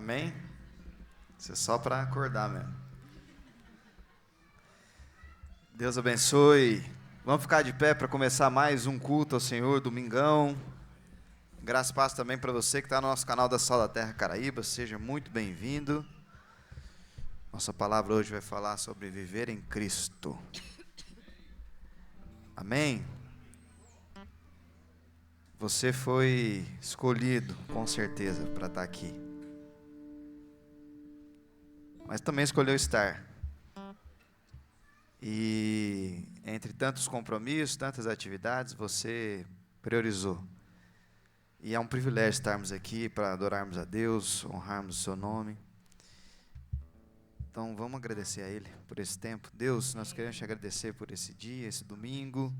Amém? Isso é só para acordar mesmo. Deus abençoe. Vamos ficar de pé para começar mais um culto ao Senhor, domingão. Graça e paz também para você que está no nosso canal da Sal da Terra Caraíba. Seja muito bem-vindo. Nossa palavra hoje vai falar sobre viver em Cristo. Amém? Você foi escolhido, com certeza, para estar aqui. Mas também escolheu estar. E entre tantos compromissos, tantas atividades, você priorizou. E é um privilégio estarmos aqui para adorarmos a Deus, honrarmos o seu nome. Então vamos agradecer a Ele por esse tempo. Deus, nós queremos te agradecer por esse dia, esse domingo.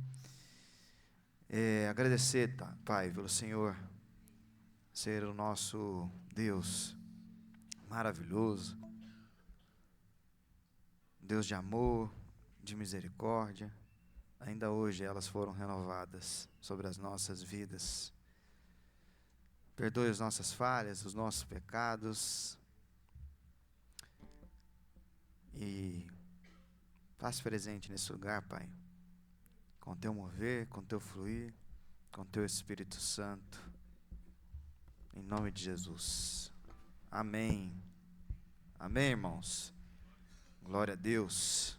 Agradecer, Pai, pelo Senhor ser o nosso Deus maravilhoso, Deus de amor, de misericórdia. Ainda hoje elas foram renovadas sobre as nossas vidas. Perdoe as nossas falhas, os nossos pecados. E faça presente nesse lugar, Pai, com teu mover, com teu fluir, com teu Espírito Santo, em nome de Jesus. Amém. Amém, irmãos. Glória a Deus.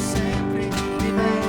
Sempre me vem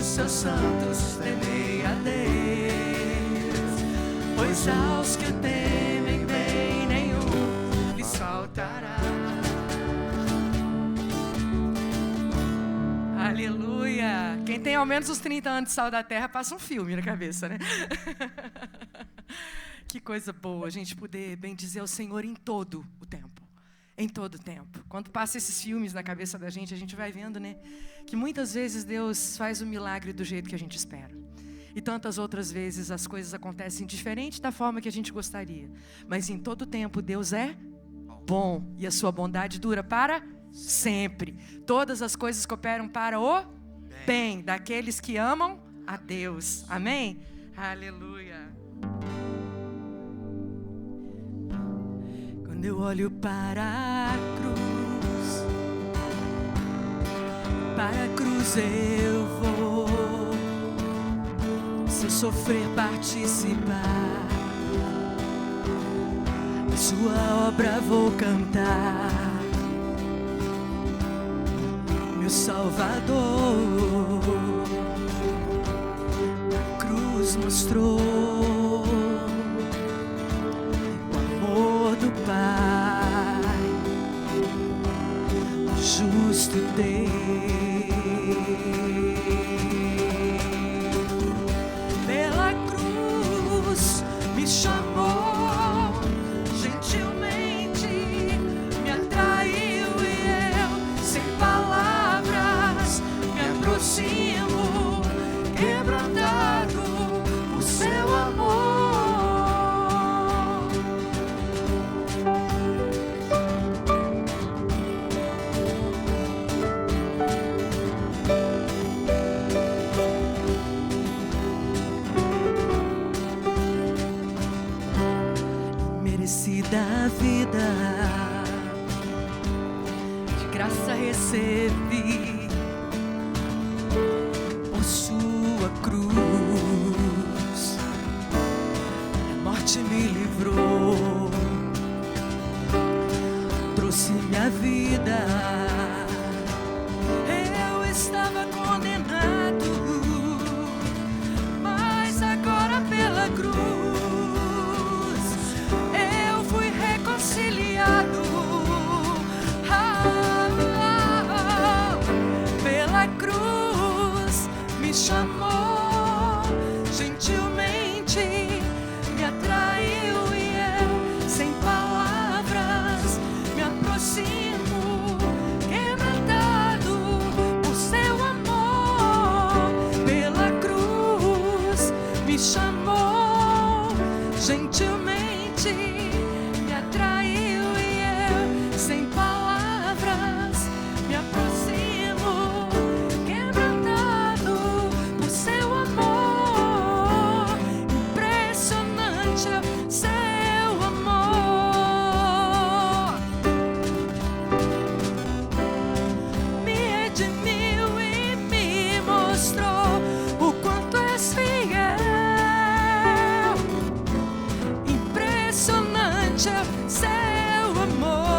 os seus santos, temei a Deus, pois aos que o temem bem nenhum lhes faltará. Aleluia! Quem tem ao menos uns 30 anos de sal da terra passa um filme na cabeça, né? Que coisa boa a gente poder bendizer o Senhor em todo o tempo. Em todo o tempo. Quando passa esses filmes na cabeça da gente, a gente vai vendo, né? Que muitas vezes Deus faz o milagre do jeito que a gente espera. E tantas outras vezes as coisas acontecem diferente da forma que a gente gostaria. Mas em todo o tempo Deus é bom. E a sua bondade dura para sempre. Todas as coisas cooperam para o bem daqueles que amam a Deus. Amém? Aleluia. Quando eu olho para a cruz eu vou. Se eu sofrer, participar, da sua obra vou cantar. Meu Salvador, a cruz mostrou o amor do Pai, o justo Deus. Pela cruz me chamou gentilmente, me atraiu e eu, sem palavras, me aproximo, quebrantado por seu amor. Da vida, de graça recebi, por sua cruz, a morte me livrou, trouxe minha vida. Eu estava condenado, mas agora pela cruz pela cruz me chamou gentilmente, me atraiu e eu, sem palavras, me aproximo, quebrantado por seu amor. Pela cruz me chamou gentilmente, me atraiu e eu, sem palavras, me aproximo, quebrantado por seu amor. Impressionante é o seu amor. Me redimiu e me mostrou o quanto és fiel. Impressionante é o seu amor.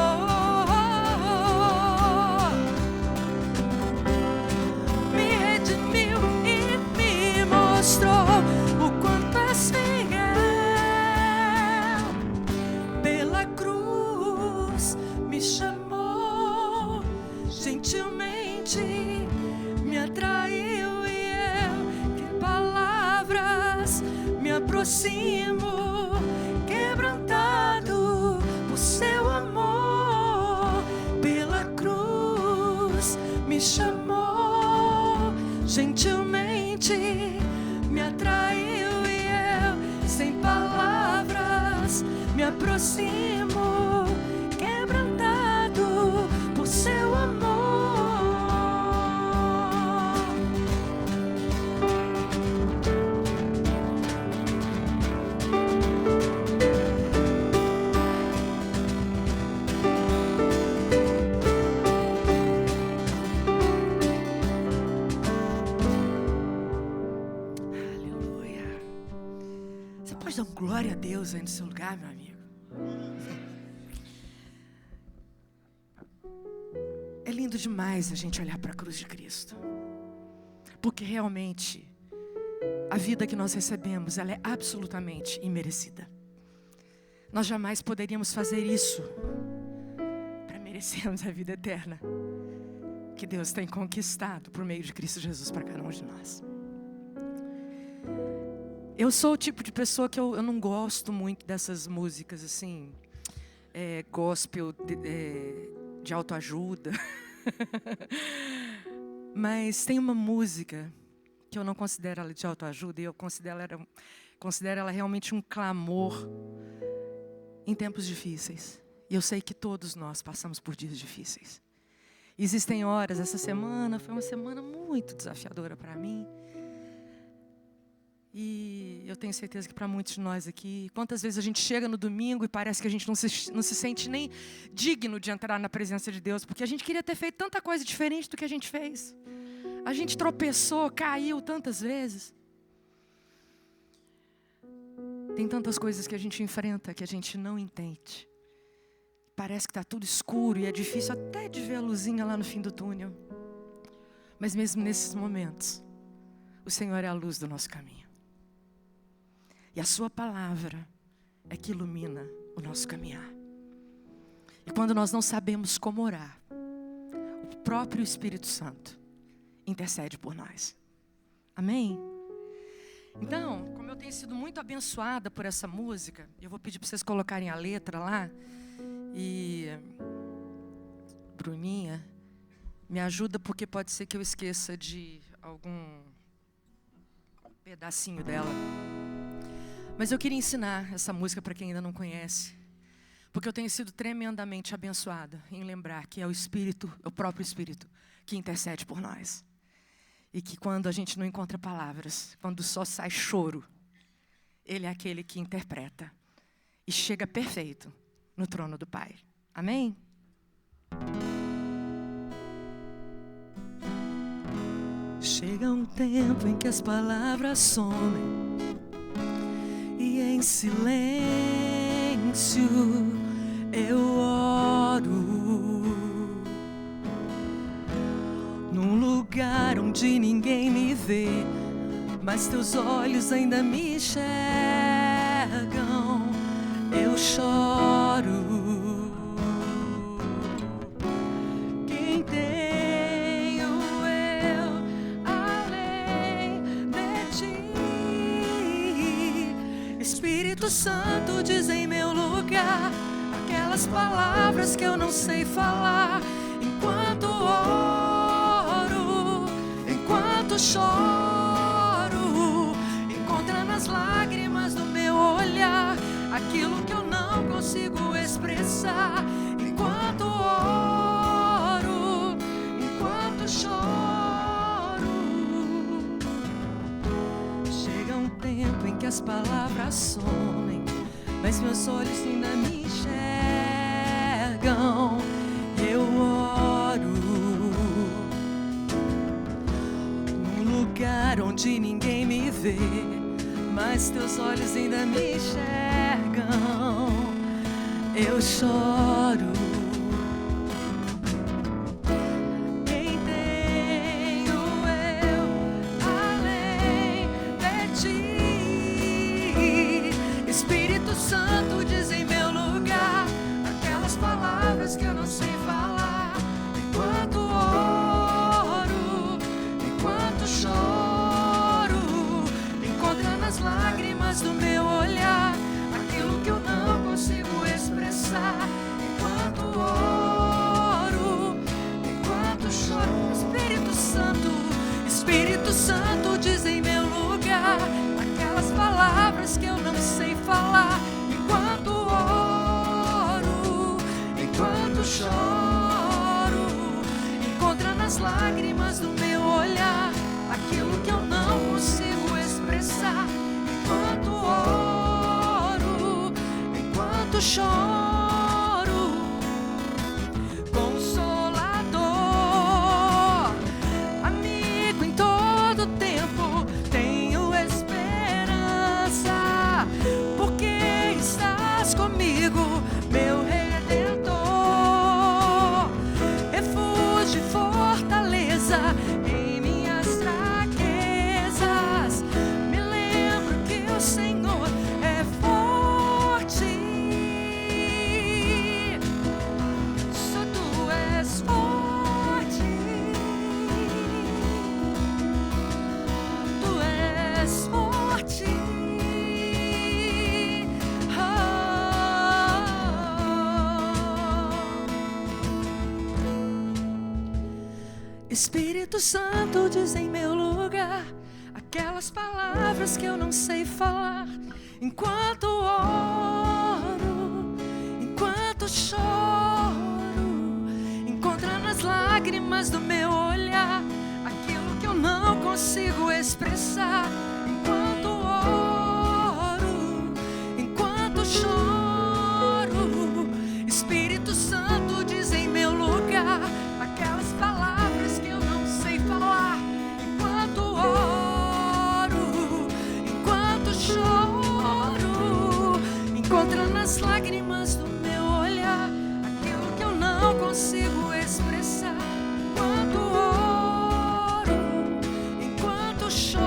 Me redimiu e me mostrou o quanto és fiel. Pela cruz me chamou gentilmente, me atraiu e eu, que palavras, me aproximo, quebrantado por seu amor. Pela cruz me chamou gentilmente, me atraiu e eu, sem palavras, me aproximo, quebrantado por seu amor. Pode dar um glória a Deus aí no seu lugar, meu amigo? É lindo demais a gente olhar para a cruz de Cristo. Porque realmente, a vida que nós recebemos, ela é absolutamente imerecida. Nós jamais poderíamos fazer isso para merecermos a vida eterna que Deus tem conquistado por meio de Cristo Jesus para cada um de nós. Eu sou o tipo de pessoa que eu não gosto muito dessas músicas assim, gospel de autoajuda. Mas tem uma música que eu não considero ela de autoajuda, e eu considero ela realmente um clamor em tempos difíceis. E eu sei que todos nós passamos por dias difíceis. Existem horas, essa semana foi uma semana muito desafiadora para mim. E eu tenho certeza que para muitos de nós aqui, quantas vezes a gente chega no domingo e parece que a gente não se sente nem digno de entrar na presença de Deus, porque a gente queria ter feito tanta coisa diferente do que a gente fez. A gente tropeçou, caiu tantas vezes. Tem tantas coisas que a gente enfrenta que a gente não entende. Parece que está tudo escuro e é difícil até de ver a luzinha lá no fim do túnel. Mas mesmo nesses momentos, o Senhor é a luz do nosso caminho. E a sua palavra é que ilumina o nosso caminhar. E quando nós não sabemos como orar, o próprio Espírito Santo intercede por nós. Amém? Então, como eu tenho sido muito abençoada por essa música, eu vou pedir para vocês colocarem a letra lá. E Bruninha, me ajuda, porque pode ser que eu esqueça de algum pedacinho dela. Mas eu queria ensinar essa música para quem ainda não conhece, porque eu tenho sido tremendamente abençoada em lembrar que é o Espírito, é o próprio Espírito, que intercede por nós. E que quando a gente não encontra palavras, quando só sai choro, Ele é aquele que interpreta e chega perfeito no trono do Pai. Amém? Chega um tempo em que as palavras somem e em silêncio eu oro, num lugar onde ninguém me vê, mas teus olhos ainda me enxergam. Eu choro. Quem tenho eu além de ti? Espírito Santo, diz em meu lugar aquelas palavras que eu não sei falar. Enquanto oro, enquanto choro, encontra nas lágrimas do meu olhar aquilo que eu não consigo expressar. Enquanto oro, enquanto choro, chega um tempo em que as palavras somem, mas meus olhos ainda me enxergam. Eu oro num lugar onde ninguém me vê, mas teus olhos ainda me enxergam. Eu choro. Quem tenho eu além de ti? Espírito Santo, diz em meu lugar aquelas palavras que eu não sei falar. Enquanto oro, enquanto choro, encontra nas lágrimas do meu olhar aquilo que eu não consigo expressar. Enquanto oro, enquanto choro, Espírito Santo, diz em meu lugar aquelas palavras que eu não sei falar. Enquanto oro, enquanto choro, encontra nas lágrimas do meu olhar aquilo que eu não consigo expressar. Enquanto oro, enquanto choro, Consolador, amigo em todo tempo, tenho esperança, porque estás comigo, meu Redentor, refúgio e fortaleza em minhas fraquezas. Espírito Santo, diz em meu lugar aquelas palavras que eu não sei falar. Enquanto oro, enquanto choro, encontra nas lágrimas do meu olhar aquilo que eu não consigo expressar. Enquanto oro, enquanto choro, Espírito Santo, diz em meu lugar aquelas palavras que eu não sei falar. Enquanto oro, enquanto choro, encontra nas lágrimas do meu olhar aquilo que eu não consigo expressar. Enquanto oro, enquanto choro.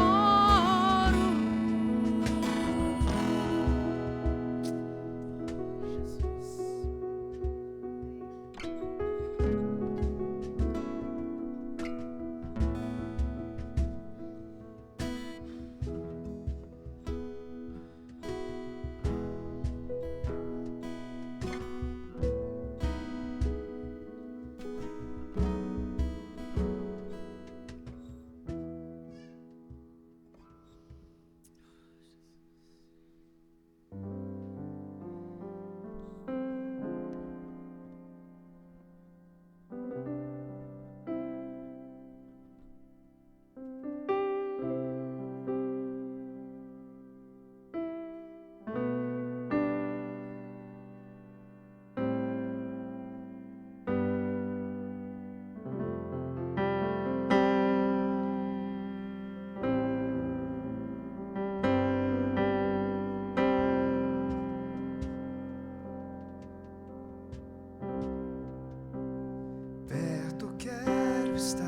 Perto quero estar,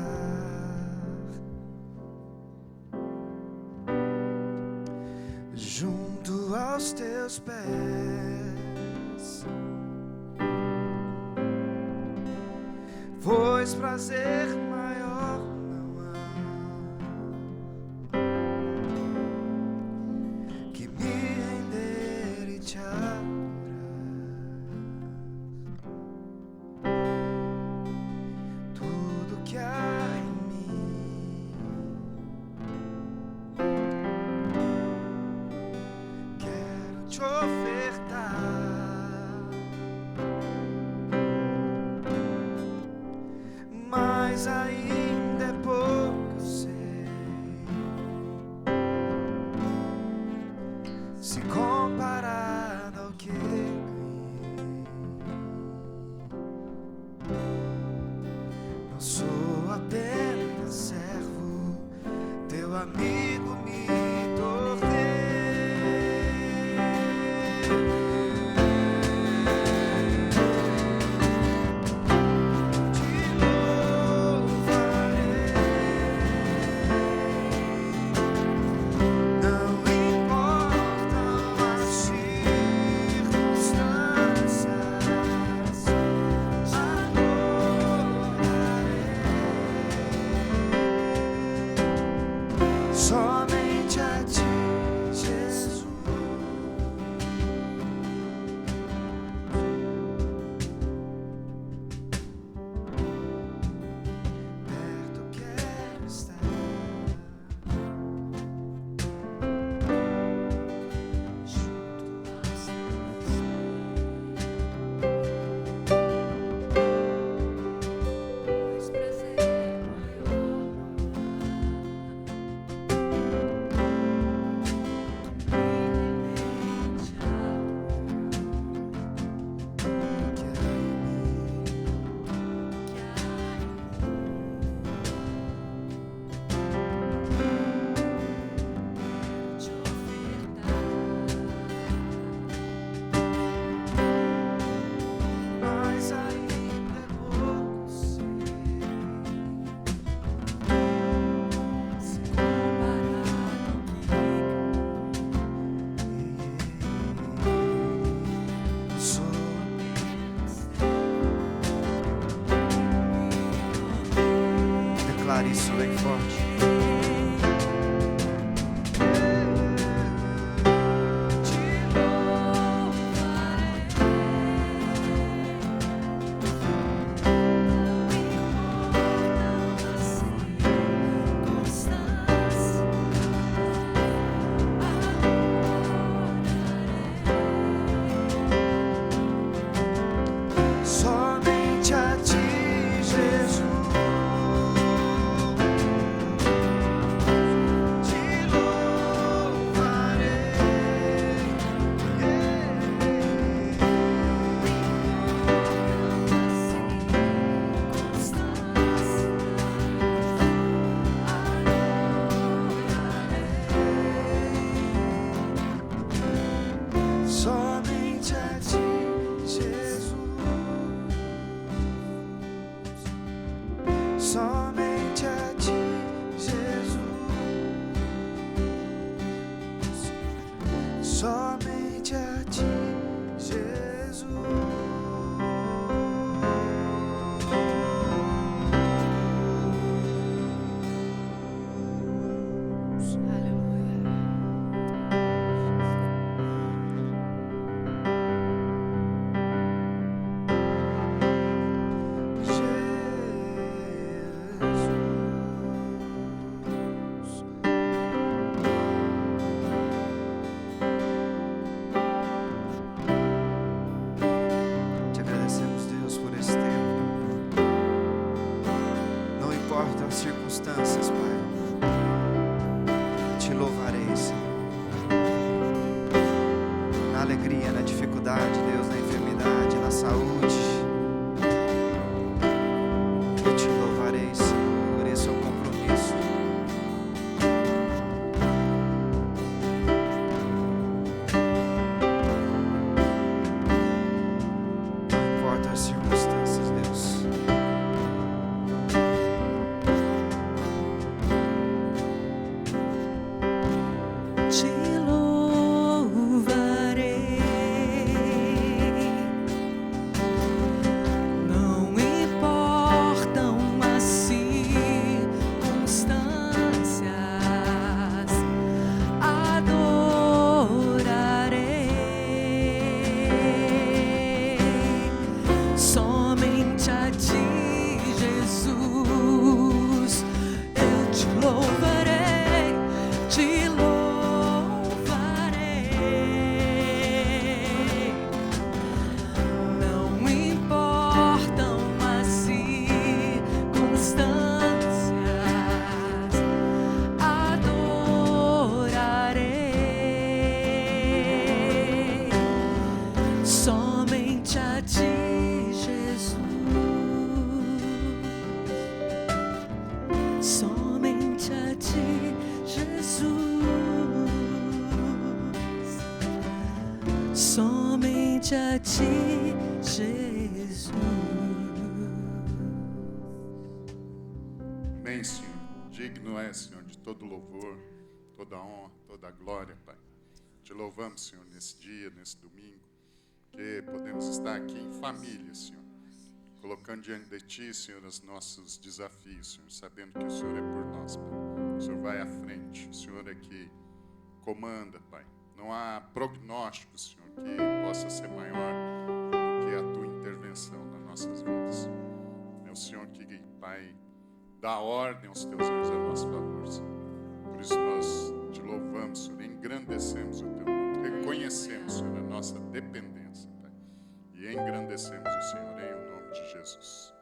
junto aos teus pés, pois prazer maior não há que me render e te adorar. Tudo que há em mim quero te ofertar, mas ainda é pouco, eu sei, se comparado ao que ganhei. Não sou apenas servo, teu amigo me tornei. Te louvarei, não importam as circunstâncias, adorarei somente a ti, Jesus. Perto quero estar, junto aos teus pés, pois prazer maior mas ainda é pouco, sei, se comparado ao que sou apenas. Declare isso bem forte. Te louvarei, não importam as prosperidade, Deus, na enfermidade, na saúde. Eu te louvarei, Senhor, esse é o compromisso. Não importa as circunstâncias, Deus. Te louvarei, não importam as circunstâncias, adorarei somente a ti, Jesus. Eu te louvarei, te louvarei. Não importam as circunstâncias, adorarei somente a ti, Jesus. Somente a ti, Jesus. Somente a ti, Jesus. Amém, Senhor. Digno é, Senhor, de todo louvor, toda honra, toda glória, Pai. Te louvamos, Senhor, nesse dia, nesse domingo, que podemos estar aqui em família, Senhor, colocando diante de Ti, Senhor, os nossos desafios, Senhor, sabendo que o Senhor é por nós, Pai. O Senhor vai à frente, o Senhor é que comanda, Pai. Não há prognóstico, Senhor, que possa ser maior do que a Tua intervenção nas nossas vidas. É o Senhor que, Pai, dá ordem aos Teus anjos a nosso favor, Senhor. Por isso nós te louvamos, Senhor, engrandecemos o Teu nome, reconhecemos, Senhor, a nossa dependência, Pai, e engrandecemos o Senhor em o nome de Jesus.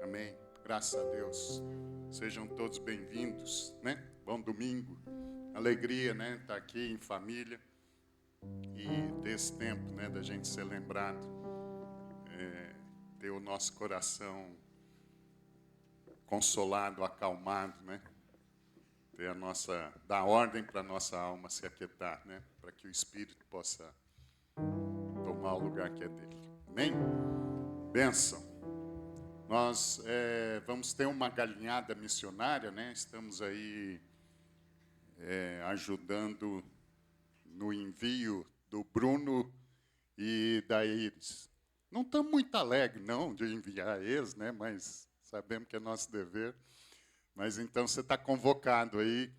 Amém. Graças a Deus. Sejam todos bem-vindos, né? Bom domingo. Alegria, né? Estar aqui em família e ter esse tempo, né? Da gente ser lembrado, ter o nosso coração consolado, acalmado, né? Ter dar ordem para a nossa alma se aquietar, né? Para que o Espírito possa tomar o lugar que é dele. Amém? Bênção. Nós vamos ter uma galinhada missionária, né? Estamos aí ajudando no envio do Bruno e da Iris. Não estamos muito alegres, não, de enviar eles, né? Mas sabemos que é nosso dever. Mas então você está convocado aí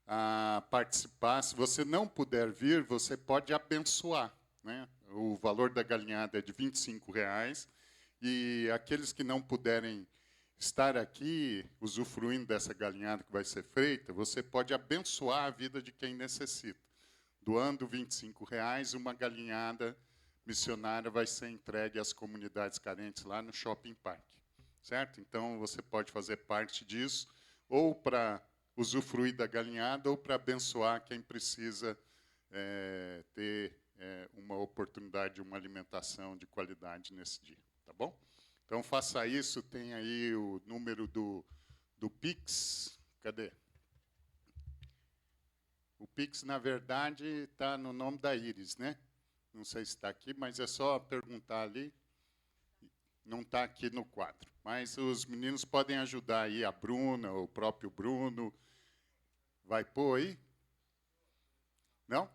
a participar. Se você não puder vir, você pode abençoar, né? O valor da galinhada é de R$25. E aqueles que não puderem estar aqui, usufruindo dessa galinhada que vai ser feita, você pode abençoar a vida de quem necessita. Doando R$25, uma galinhada missionária vai ser entregue às comunidades carentes lá no Shopping Park. Certo? Então, você pode fazer parte disso, ou para usufruir da galinhada, ou para abençoar quem precisa ter uma oportunidade de uma alimentação de qualidade nesse dia. Tá bom? Então, faça isso. Tem aí o número do Pix. Cadê? O Pix, na verdade, está no nome da Iris, né? Não sei se está aqui, mas é só perguntar ali. Não está aqui no quadro. Mas os meninos podem ajudar aí, a Bruna, o próprio Bruno. Vai pôr aí? Não?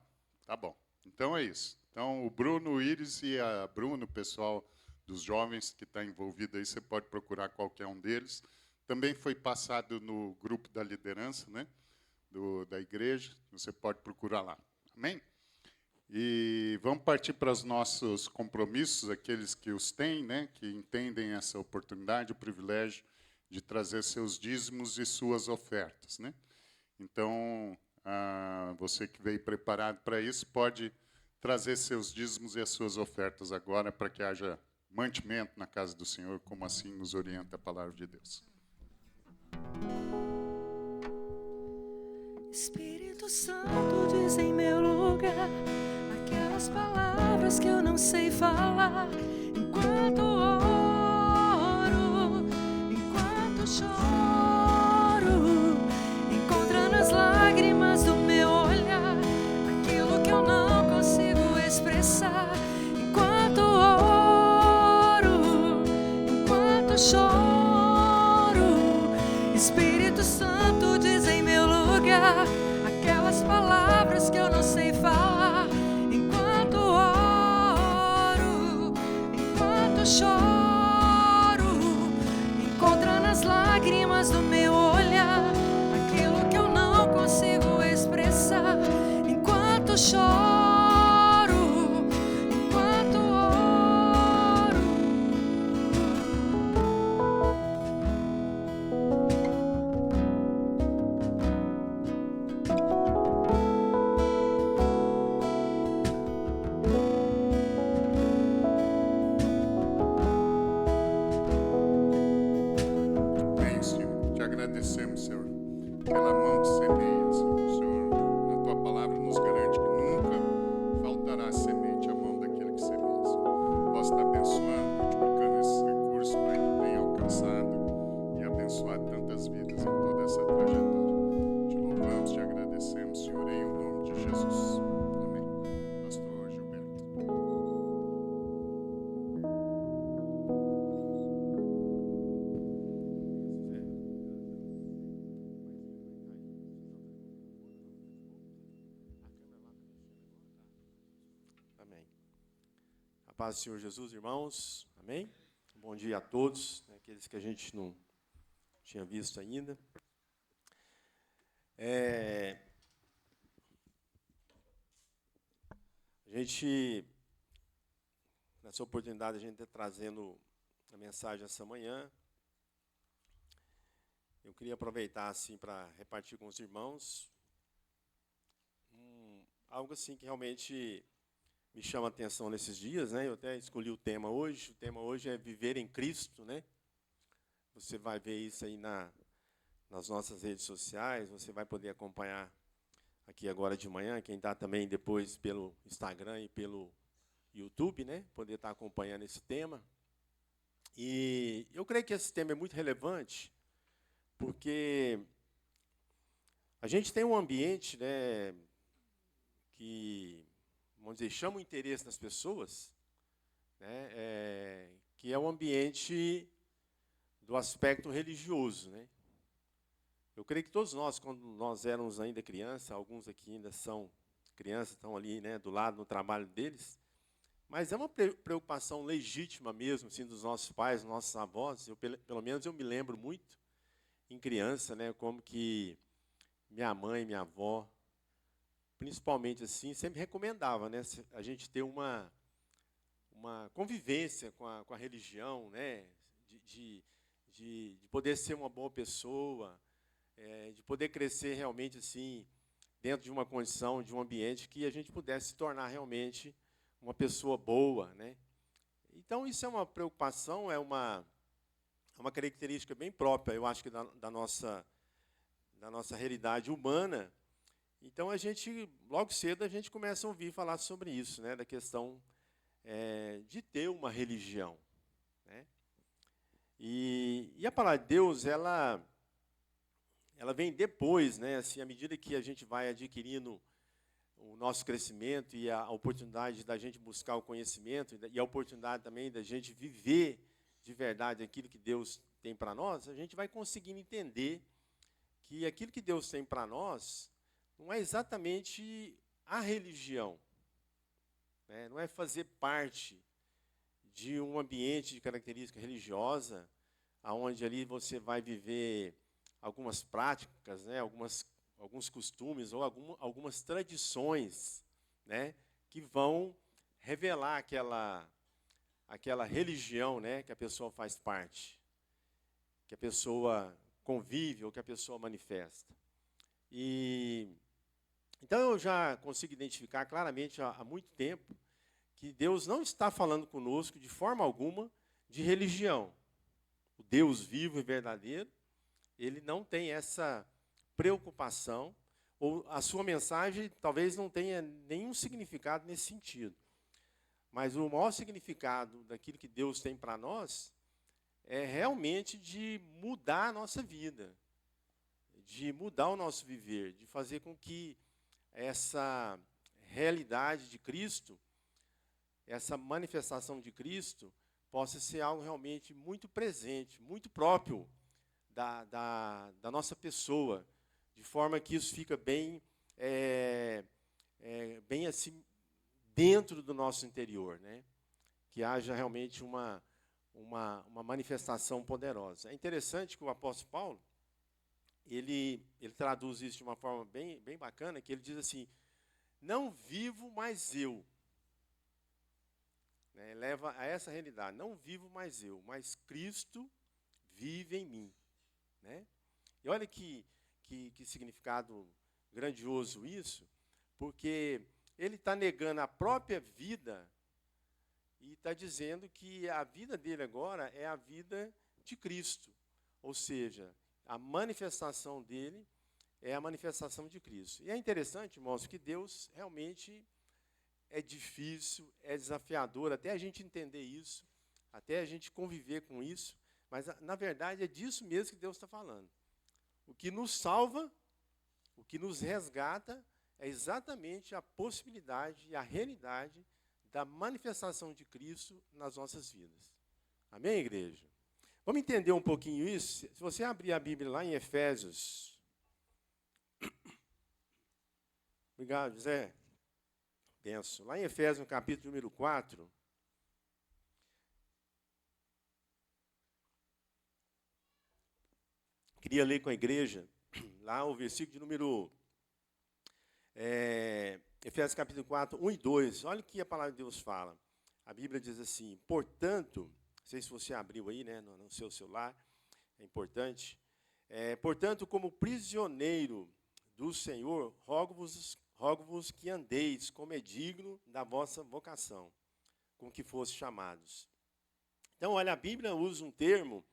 Tá bom. Então é isso. Então, o Bruno, o Iris e a Bruna, o pessoal dos jovens que está envolvido aí, você pode procurar qualquer um deles. Também foi passado no grupo da liderança, né, da igreja, você pode procurar lá. Amém? E vamos partir para os nossos compromissos, aqueles que os têm, né, que entendem essa oportunidade, o privilégio de trazer seus dízimos e suas ofertas, né? Então, você que veio preparado para isso, pode trazer seus dízimos e as suas ofertas agora para que haja mantimento na casa do Senhor, como assim nos orienta a palavra de Deus. Espírito Santo diz em meu lugar, aquelas palavras que eu não sei falar, enquanto oro, enquanto choro, encontra nas lágrimas do meu olhar aquilo que eu não consigo expressar, enquanto oro, enquanto choro, Espírito Santo diz em meu lugar aquelas palavras que eu não sei falar, enquanto oro, enquanto choro, encontra nas lágrimas do meu olhar aquilo que eu não consigo expressar, enquanto choro, enquanto oro. Bem, Senhor, te agradecemos, Senhor, pela mão de semeia, Senhor. Na tua palavra nos garante que nunca faltará semente à mão daquele que semeia, Senhor. Posso estar abençoando, multiplicando esses recursos para que tenha alcançado e abençoado tantas vidas em toda essa trajetória. Te louvamos, te agradecemos, Senhor, em o nome de Jesus. Amém. Pastor Gilberto. Amém. A paz do Senhor Jesus, irmãos. Amém. Bom dia a todos, aqueles que a gente não tinha visto ainda. A gente, nessa oportunidade, a gente está trazendo a mensagem essa manhã. Eu queria aproveitar assim para repartir com os irmãos algo assim que realmente me chama a atenção nesses dias, né? Eu até escolhi o tema hoje. O tema hoje é viver em Cristo, né? Você vai ver isso aí nas nossas redes sociais. Você vai poder acompanhar aqui agora de manhã. Quem está também depois pelo Instagram e pelo YouTube, né? Poder estar acompanhando esse tema. E eu creio que esse tema é muito relevante, porque a gente tem um ambiente, né, que, vamos dizer, chama o interesse das pessoas, né, que é o ambiente do aspecto religioso, né? Eu creio que todos nós, quando nós éramos ainda crianças, alguns aqui ainda são crianças, estão ali, né, do lado no trabalho deles, mas é uma preocupação legítima mesmo, assim, dos nossos pais, dos nossos avós. Pelo menos eu me lembro muito, em criança, né, como que minha mãe, minha avó, principalmente assim, sempre recomendava, né, a gente ter uma convivência com a religião, né, de poder ser uma boa pessoa, de poder crescer realmente assim, dentro de uma condição, de um ambiente que a gente pudesse se tornar realmente uma pessoa boa, né? Então, isso é uma preocupação, é uma característica bem própria, eu acho que da nossa realidade humana. Então, logo cedo, a gente começa a ouvir falar sobre isso, né? Da questão de ter uma religião, né? E a palavra de Deus, ela vem depois, né? Assim, à medida que a gente vai adquirindo o nosso crescimento e a oportunidade da gente buscar o conhecimento e a oportunidade também da gente viver de verdade aquilo que Deus tem para nós, a gente vai conseguindo entender que aquilo que Deus tem para nós não é exatamente a religião, né? Não é fazer parte de um ambiente de característica religiosa, onde ali você vai viver algumas práticas, né, alguns costumes ou algumas tradições, né, que vão revelar aquela religião, né, que a pessoa faz parte, que a pessoa convive ou que a pessoa manifesta. Então eu já consigo identificar claramente há muito tempo que Deus não está falando conosco de forma alguma de religião. O Deus vivo e verdadeiro, ele não tem essa preocupação, ou a sua mensagem talvez não tenha nenhum significado nesse sentido. Mas o maior significado daquilo que Deus tem para nós é realmente de mudar a nossa vida, de mudar o nosso viver, de fazer com que essa realidade de Cristo, essa manifestação de Cristo, possa ser algo realmente muito presente, muito próprio da nossa pessoa, de forma que isso fica bem, bem assim, dentro do nosso interior, né? Que haja realmente uma manifestação poderosa. É interessante que o apóstolo Paulo, ele traduz isso de uma forma bem bacana, que ele diz assim, não vivo mais eu. Né? Leva a essa realidade, não vivo mais eu, mas Cristo vive em mim. Né? E olha que significado grandioso isso, porque ele está negando a própria vida e está dizendo que a vida dele agora é a vida de Cristo. Ou seja, a manifestação dele é a manifestação de Cristo. E é interessante, irmãos, que Deus realmente é difícil, é desafiador, até a gente entender isso, até a gente conviver com isso, mas, na verdade, é disso mesmo que Deus está falando. O que nos salva, o que nos resgata, é exatamente a possibilidade e a realidade da manifestação de Cristo nas nossas vidas. Amém, igreja? Vamos entender um pouquinho isso? Se você abrir a Bíblia lá em Efésios. Obrigado, José. Penso. Lá em Efésios, no capítulo número 4. Queria ler com a igreja, lá o versículo de número... Efésios capítulo 4, 1 e 2. Olha o que a palavra de Deus fala. A Bíblia diz assim, portanto, não sei se você abriu aí, né, no seu celular, é importante. Portanto, como prisioneiro do Senhor, rogo-vos que andeis como é digno da vossa vocação, com que fosse chamados. Então, olha, a Bíblia usa um termo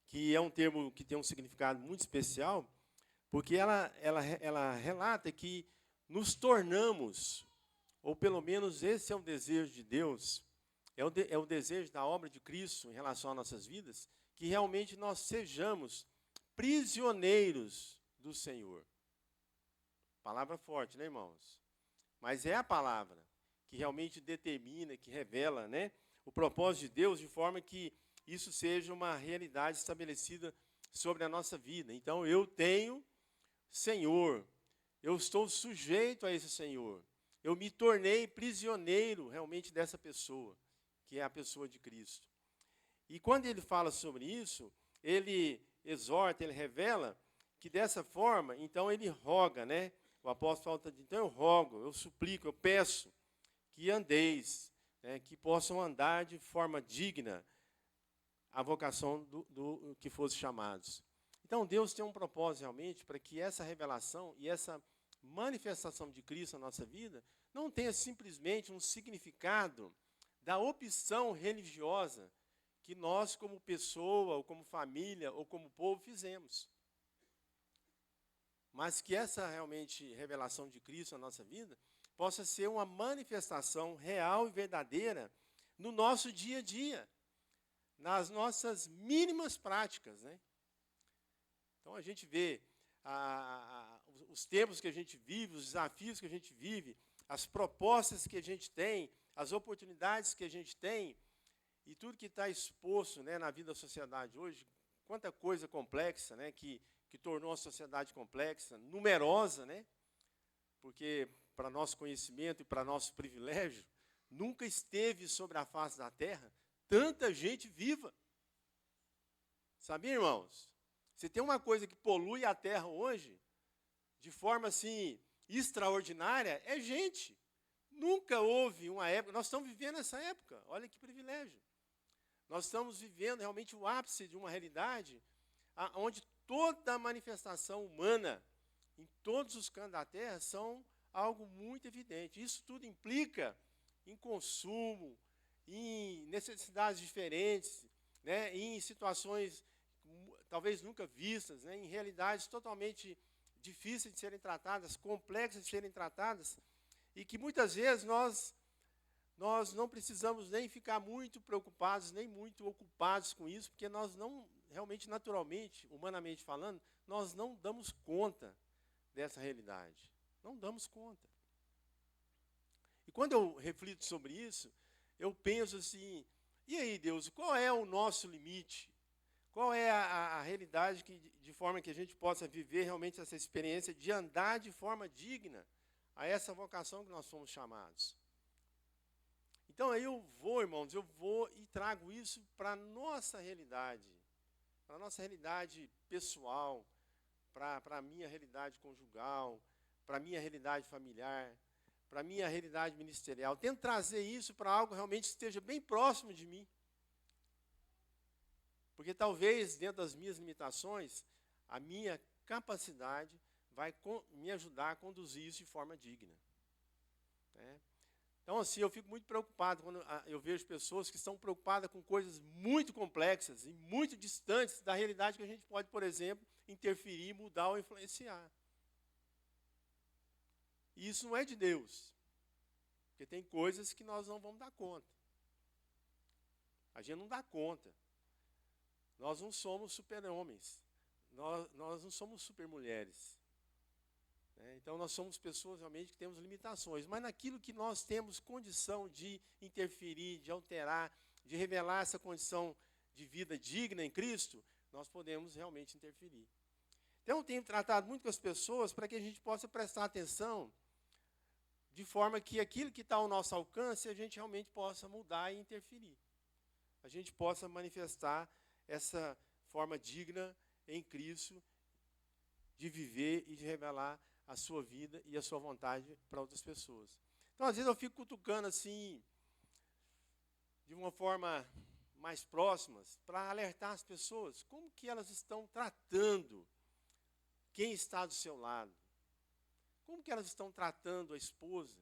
que é um termo que tem um significado muito especial, porque ela relata que nos tornamos, ou pelo menos esse é o desejo de Deus, é o desejo da obra de Cristo em relação às nossas vidas, que realmente nós sejamos prisioneiros do Senhor. Palavra forte, né, irmãos? Mas é a palavra que realmente determina, que revela, né, o propósito de Deus, de forma que isso seja uma realidade estabelecida sobre a nossa vida. Então, eu tenho Senhor, eu estou sujeito a esse Senhor. Eu me tornei prisioneiro realmente dessa pessoa, que é a pessoa de Cristo. E quando ele fala sobre isso, ele exorta, ele revela que dessa forma, então ele roga, né? O apóstolo fala, então eu rogo, eu suplico, eu peço que andeis, né, que possam andar de forma digna a vocação do que fossem chamados. Então, Deus tem um propósito realmente para que essa revelação e essa manifestação de Cristo na nossa vida não tenha simplesmente um significado da opção religiosa que nós, como pessoa, ou como família, ou como povo, fizemos. Mas que essa realmente revelação de Cristo na nossa vida possa ser uma manifestação real e verdadeira no nosso dia a dia, nas nossas mínimas práticas, né? Então, a gente vê os tempos que a gente vive, os desafios que a gente vive, as propostas que a gente tem, as oportunidades que a gente tem, e tudo que está exposto, né, na vida da sociedade hoje, quanta coisa complexa, né, que tornou a sociedade complexa, numerosa, né, porque, para nosso conhecimento e para nosso privilégio, nunca esteve sobre a face da terra tanta gente viva. Sabia, irmãos? Se tem uma coisa que polui a terra hoje, de forma assim extraordinária, é gente. Nunca houve uma época, nós estamos vivendo essa época, olha que privilégio. Nós estamos vivendo realmente o ápice de uma realidade onde toda a manifestação humana, em todos os cantos da terra, são algo muito evidente. Isso tudo implica em consumo, em necessidades diferentes, né, em situações talvez nunca vistas, né, em realidades totalmente difíceis de serem tratadas, complexas de serem tratadas, e que muitas vezes nós não precisamos nem ficar muito preocupados, nem muito ocupados com isso, porque nós não, realmente, naturalmente, humanamente falando, nós não damos conta dessa realidade. Não damos conta. E quando eu reflito sobre isso, eu penso assim, e aí, Deus, qual é o nosso limite? Qual é a realidade de forma que a gente possa viver realmente essa experiência de andar de forma digna a essa vocação que nós fomos chamados? Então, aí eu vou, irmãos, e trago isso para a nossa realidade pessoal, para a minha realidade conjugal, para a minha realidade familiar, para a minha realidade ministerial. Tento trazer isso para algo realmente que esteja bem próximo de mim. Porque talvez, dentro das minhas limitações, a minha capacidade vai me ajudar a conduzir isso de forma digna. Né? Então, assim, eu fico muito preocupado quando eu vejo pessoas que estão preocupadas com coisas muito complexas e muito distantes da realidade que a gente pode, por exemplo, interferir, mudar ou influenciar. E isso não é de Deus, porque tem coisas que nós não vamos dar conta. A gente não dá conta. Nós não somos super-homens, nós não somos super-mulheres. Então, nós somos pessoas realmente que temos limitações, mas naquilo que nós temos condição de interferir, de alterar, de revelar essa condição de vida digna em Cristo, nós podemos realmente interferir. Então, eu tenho tratado muito com as pessoas para que a gente possa prestar atenção, de forma que aquilo que está ao nosso alcance, a gente realmente possa mudar e interferir. A gente possa manifestar essa forma digna em Cristo de viver e de revelar a sua vida e a sua vontade para outras pessoas. Então, às vezes, eu fico cutucando assim, de uma forma mais próxima, para alertar as pessoas como que elas estão tratando quem está do seu lado. Como que elas estão tratando a esposa?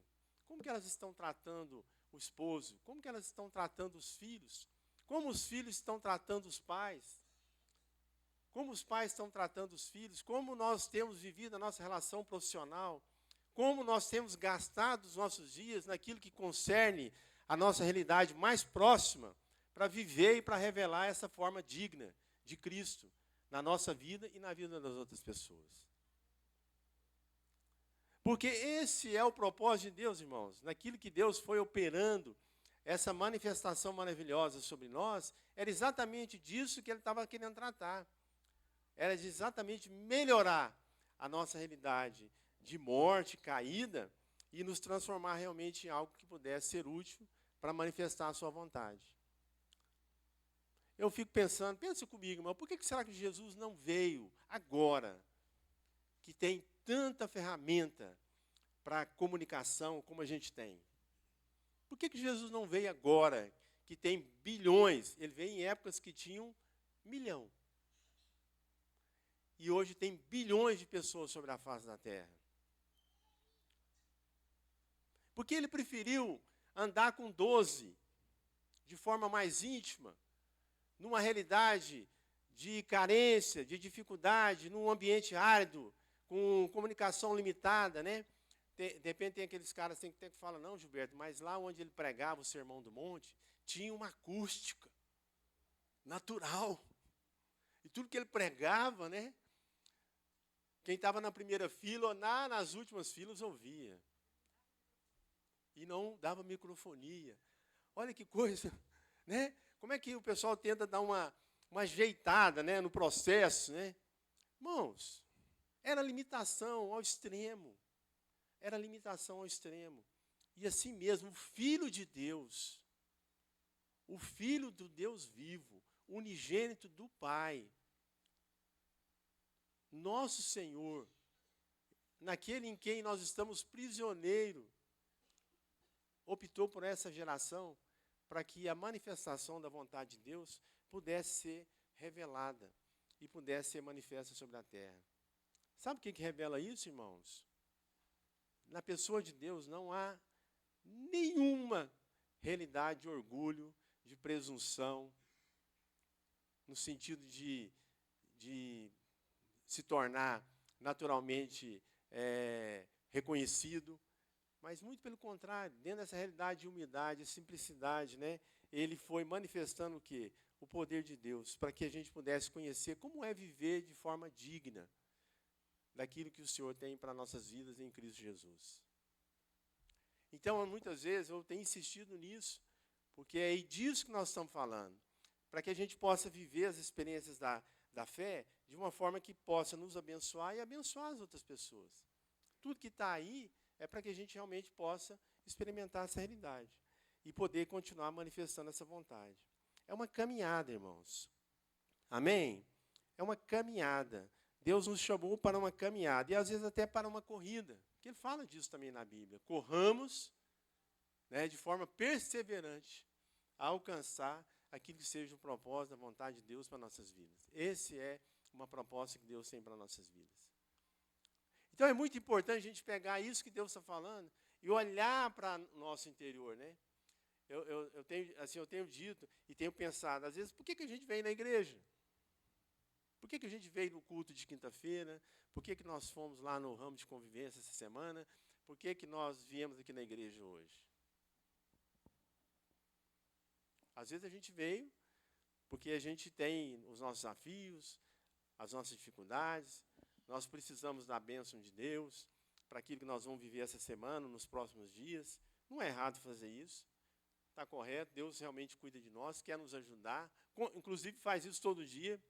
Como que elas estão tratando o esposo? Como que elas estão tratando os filhos? Como os filhos estão tratando os pais? Como os pais estão tratando os filhos? Como nós temos vivido a nossa relação profissional? Como nós temos gastado os nossos dias naquilo que concerne a nossa realidade mais próxima para viver e para revelar essa forma digna de Cristo na nossa vida e na vida das outras pessoas? Porque esse é o propósito de Deus, irmãos. Naquilo que Deus foi operando, essa manifestação maravilhosa sobre nós, era exatamente disso que Ele estava querendo tratar. Era de exatamente melhorar a nossa realidade de morte, caída, e nos transformar realmente em algo que pudesse ser útil para manifestar a sua vontade. Eu fico pensando, pensa comigo, irmão, por que será que Jesus não veio agora, que tem tanta ferramenta para comunicação como a gente tem? Por que Jesus não veio agora, que tem bilhões? Ele veio em épocas que tinham 1 milhão. E hoje tem bilhões de pessoas sobre a face da terra. Porque ele preferiu andar com 12, de forma mais íntima, numa realidade de carência, de dificuldade, num ambiente árido, com comunicação limitada, né? De repente tem aqueles caras assim, que falam, não, Gilberto, mas lá onde ele pregava o Sermão do Monte, tinha uma acústica natural. E tudo que ele pregava, né? Quem estava na primeira fila ou nas últimas filas ouvia. E não dava microfonia. Olha que coisa, né? Como é que o pessoal tenta dar uma ajeitada, né, no processo, né? Irmãos, era limitação ao extremo. Era limitação ao extremo. E assim mesmo, o Filho de Deus, o Filho do Deus vivo, unigênito do Pai, nosso Senhor, naquele em quem nós estamos prisioneiros, optou por essa geração para que a manifestação da vontade de Deus pudesse ser revelada e pudesse ser manifesta sobre a terra. Sabe o que revela isso, irmãos? Na pessoa de Deus não há nenhuma realidade de orgulho, de presunção, no sentido de se tornar naturalmente reconhecido, mas muito pelo contrário, dentro dessa realidade de humildade, simplicidade, né, ele foi manifestando o quê? O poder de Deus, para que a gente pudesse conhecer como é viver de forma digna daquilo que o Senhor tem para nossas vidas em Cristo Jesus. Então, muitas vezes, eu tenho insistido nisso, porque é disso que nós estamos falando, para que a gente possa viver as experiências da fé de uma forma que possa nos abençoar e abençoar as outras pessoas. Tudo que está aí é para que a gente realmente possa experimentar essa realidade e poder continuar manifestando essa vontade. É uma caminhada, irmãos. Amém? É uma caminhada. Deus nos chamou para uma caminhada e às vezes até para uma corrida, porque Ele fala disso também na Bíblia. Corramos, né, de forma perseverante a alcançar aquilo que seja o propósito, a vontade de Deus para nossas vidas. Esse é uma proposta que Deus tem para nossas vidas. Então é muito importante a gente pegar isso que Deus está falando e olhar para o nosso interior, né? Eu tenho dito e tenho pensado, às vezes, por que a gente vem na igreja? Por que a gente veio no culto de quinta-feira? Por que nós fomos lá no ramo de convivência essa semana? Por que nós viemos aqui na igreja hoje? Às vezes a gente veio porque a gente tem os nossos desafios, as nossas dificuldades, nós precisamos da bênção de Deus para aquilo que nós vamos viver essa semana, nos próximos dias. Não é errado fazer isso, está correto, Deus realmente cuida de nós, quer nos ajudar, inclusive faz isso todo dia,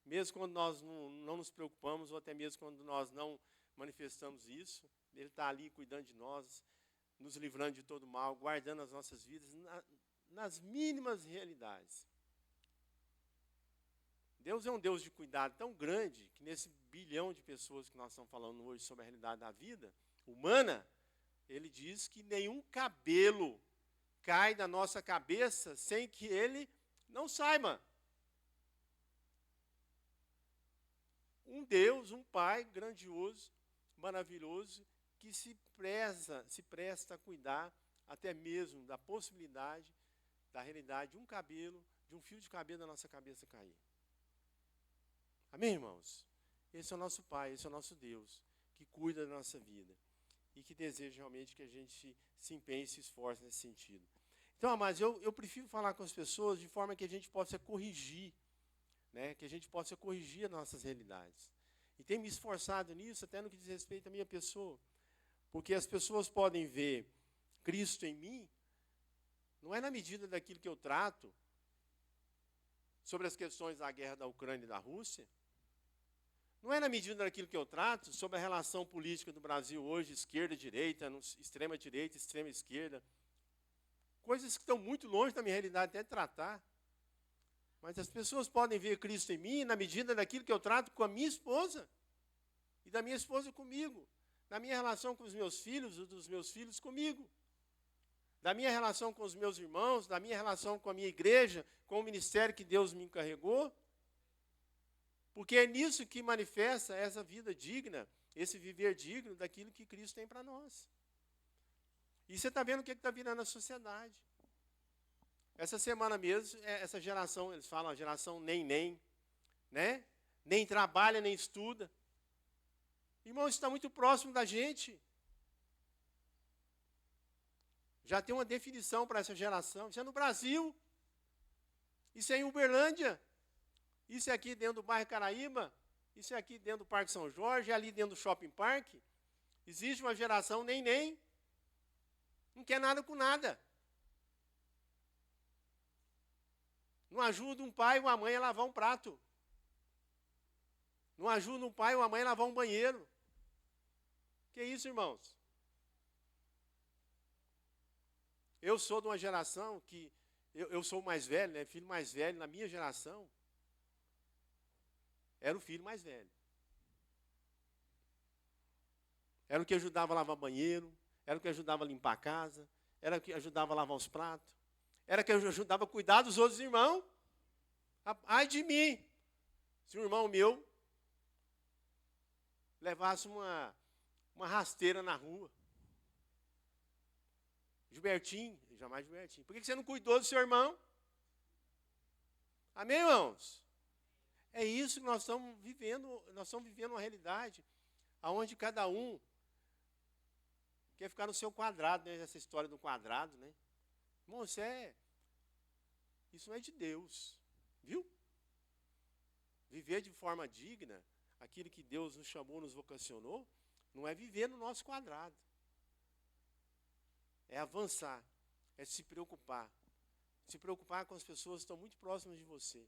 mesmo quando nós não nos preocupamos, ou até mesmo quando nós não manifestamos isso, Ele está ali cuidando de nós, nos livrando de todo mal, guardando as nossas vidas nas mínimas realidades. Deus é um Deus de cuidado tão grande que nesse bilhão de pessoas que nós estamos falando hoje sobre a realidade da vida humana, Ele diz que nenhum cabelo cai da nossa cabeça sem que Ele não saiba. Um Deus, um Pai grandioso, maravilhoso, que se presta a cuidar até mesmo da possibilidade, da realidade de um cabelo, de um fio de cabelo da nossa cabeça cair. Amém, irmãos? Esse é o nosso Pai, esse é o nosso Deus, que cuida da nossa vida e que deseja realmente que a gente se empenhe e se esforce nesse sentido. Então, amados, eu prefiro falar com as pessoas de forma que a gente possa corrigir, né, que a gente possa corrigir as nossas realidades. E tenho me esforçado nisso, até no que diz respeito à minha pessoa, porque as pessoas podem ver Cristo em mim, não é na medida daquilo que eu trato sobre as questões da guerra da Ucrânia e da Rússia, não é na medida daquilo que eu trato sobre a relação política do Brasil hoje, esquerda-direita, extrema-direita, extrema-esquerda, coisas que estão muito longe da minha realidade até de tratar. Mas as pessoas podem ver Cristo em mim na medida daquilo que eu trato com a minha esposa e da minha esposa comigo, na minha relação com os meus filhos e dos meus filhos comigo, da minha relação com os meus irmãos, da minha relação com a minha igreja, com o ministério que Deus me encarregou, porque é nisso que manifesta essa vida digna, esse viver digno daquilo que Cristo tem para nós. E você está vendo o que está virando a sociedade. Essa semana mesmo, essa geração, eles falam a geração nem, né? Nem trabalha, nem estuda. Irmão, isso está muito próximo da gente. Já tem uma definição para essa geração. Isso é no Brasil. Isso é em Uberlândia. Isso é aqui dentro do bairro Caraíba. Isso é aqui dentro do Parque São Jorge, ali dentro do Shopping Park. Existe uma geração nem. Não quer nada com nada. Não ajuda um pai ou uma mãe a lavar um prato. Não ajuda um pai ou uma mãe a lavar um banheiro. Que isso, irmãos? Eu sou de uma geração que... Eu sou o mais velho, né? Filho mais velho. Na minha geração, era o filho mais velho. Era o que ajudava a lavar banheiro, era o que ajudava a limpar a casa, era o que ajudava a lavar os pratos, era o que ajudava a cuidar dos outros irmãos. Ai de mim, se um irmão meu levasse uma rasteira na rua. Gilbertinho, jamais Gilbertinho. Por que você não cuidou do seu irmão? Amém, irmãos? É isso que nós estamos vivendo uma realidade aonde cada um quer ficar no seu quadrado, né? Essa história do quadrado, né? Irmão, isso não é de Deus, viu? Viver de forma digna, aquilo que Deus nos chamou, nos vocacionou, não é viver no nosso quadrado. É avançar, é se preocupar. Se preocupar com as pessoas que estão muito próximas de você.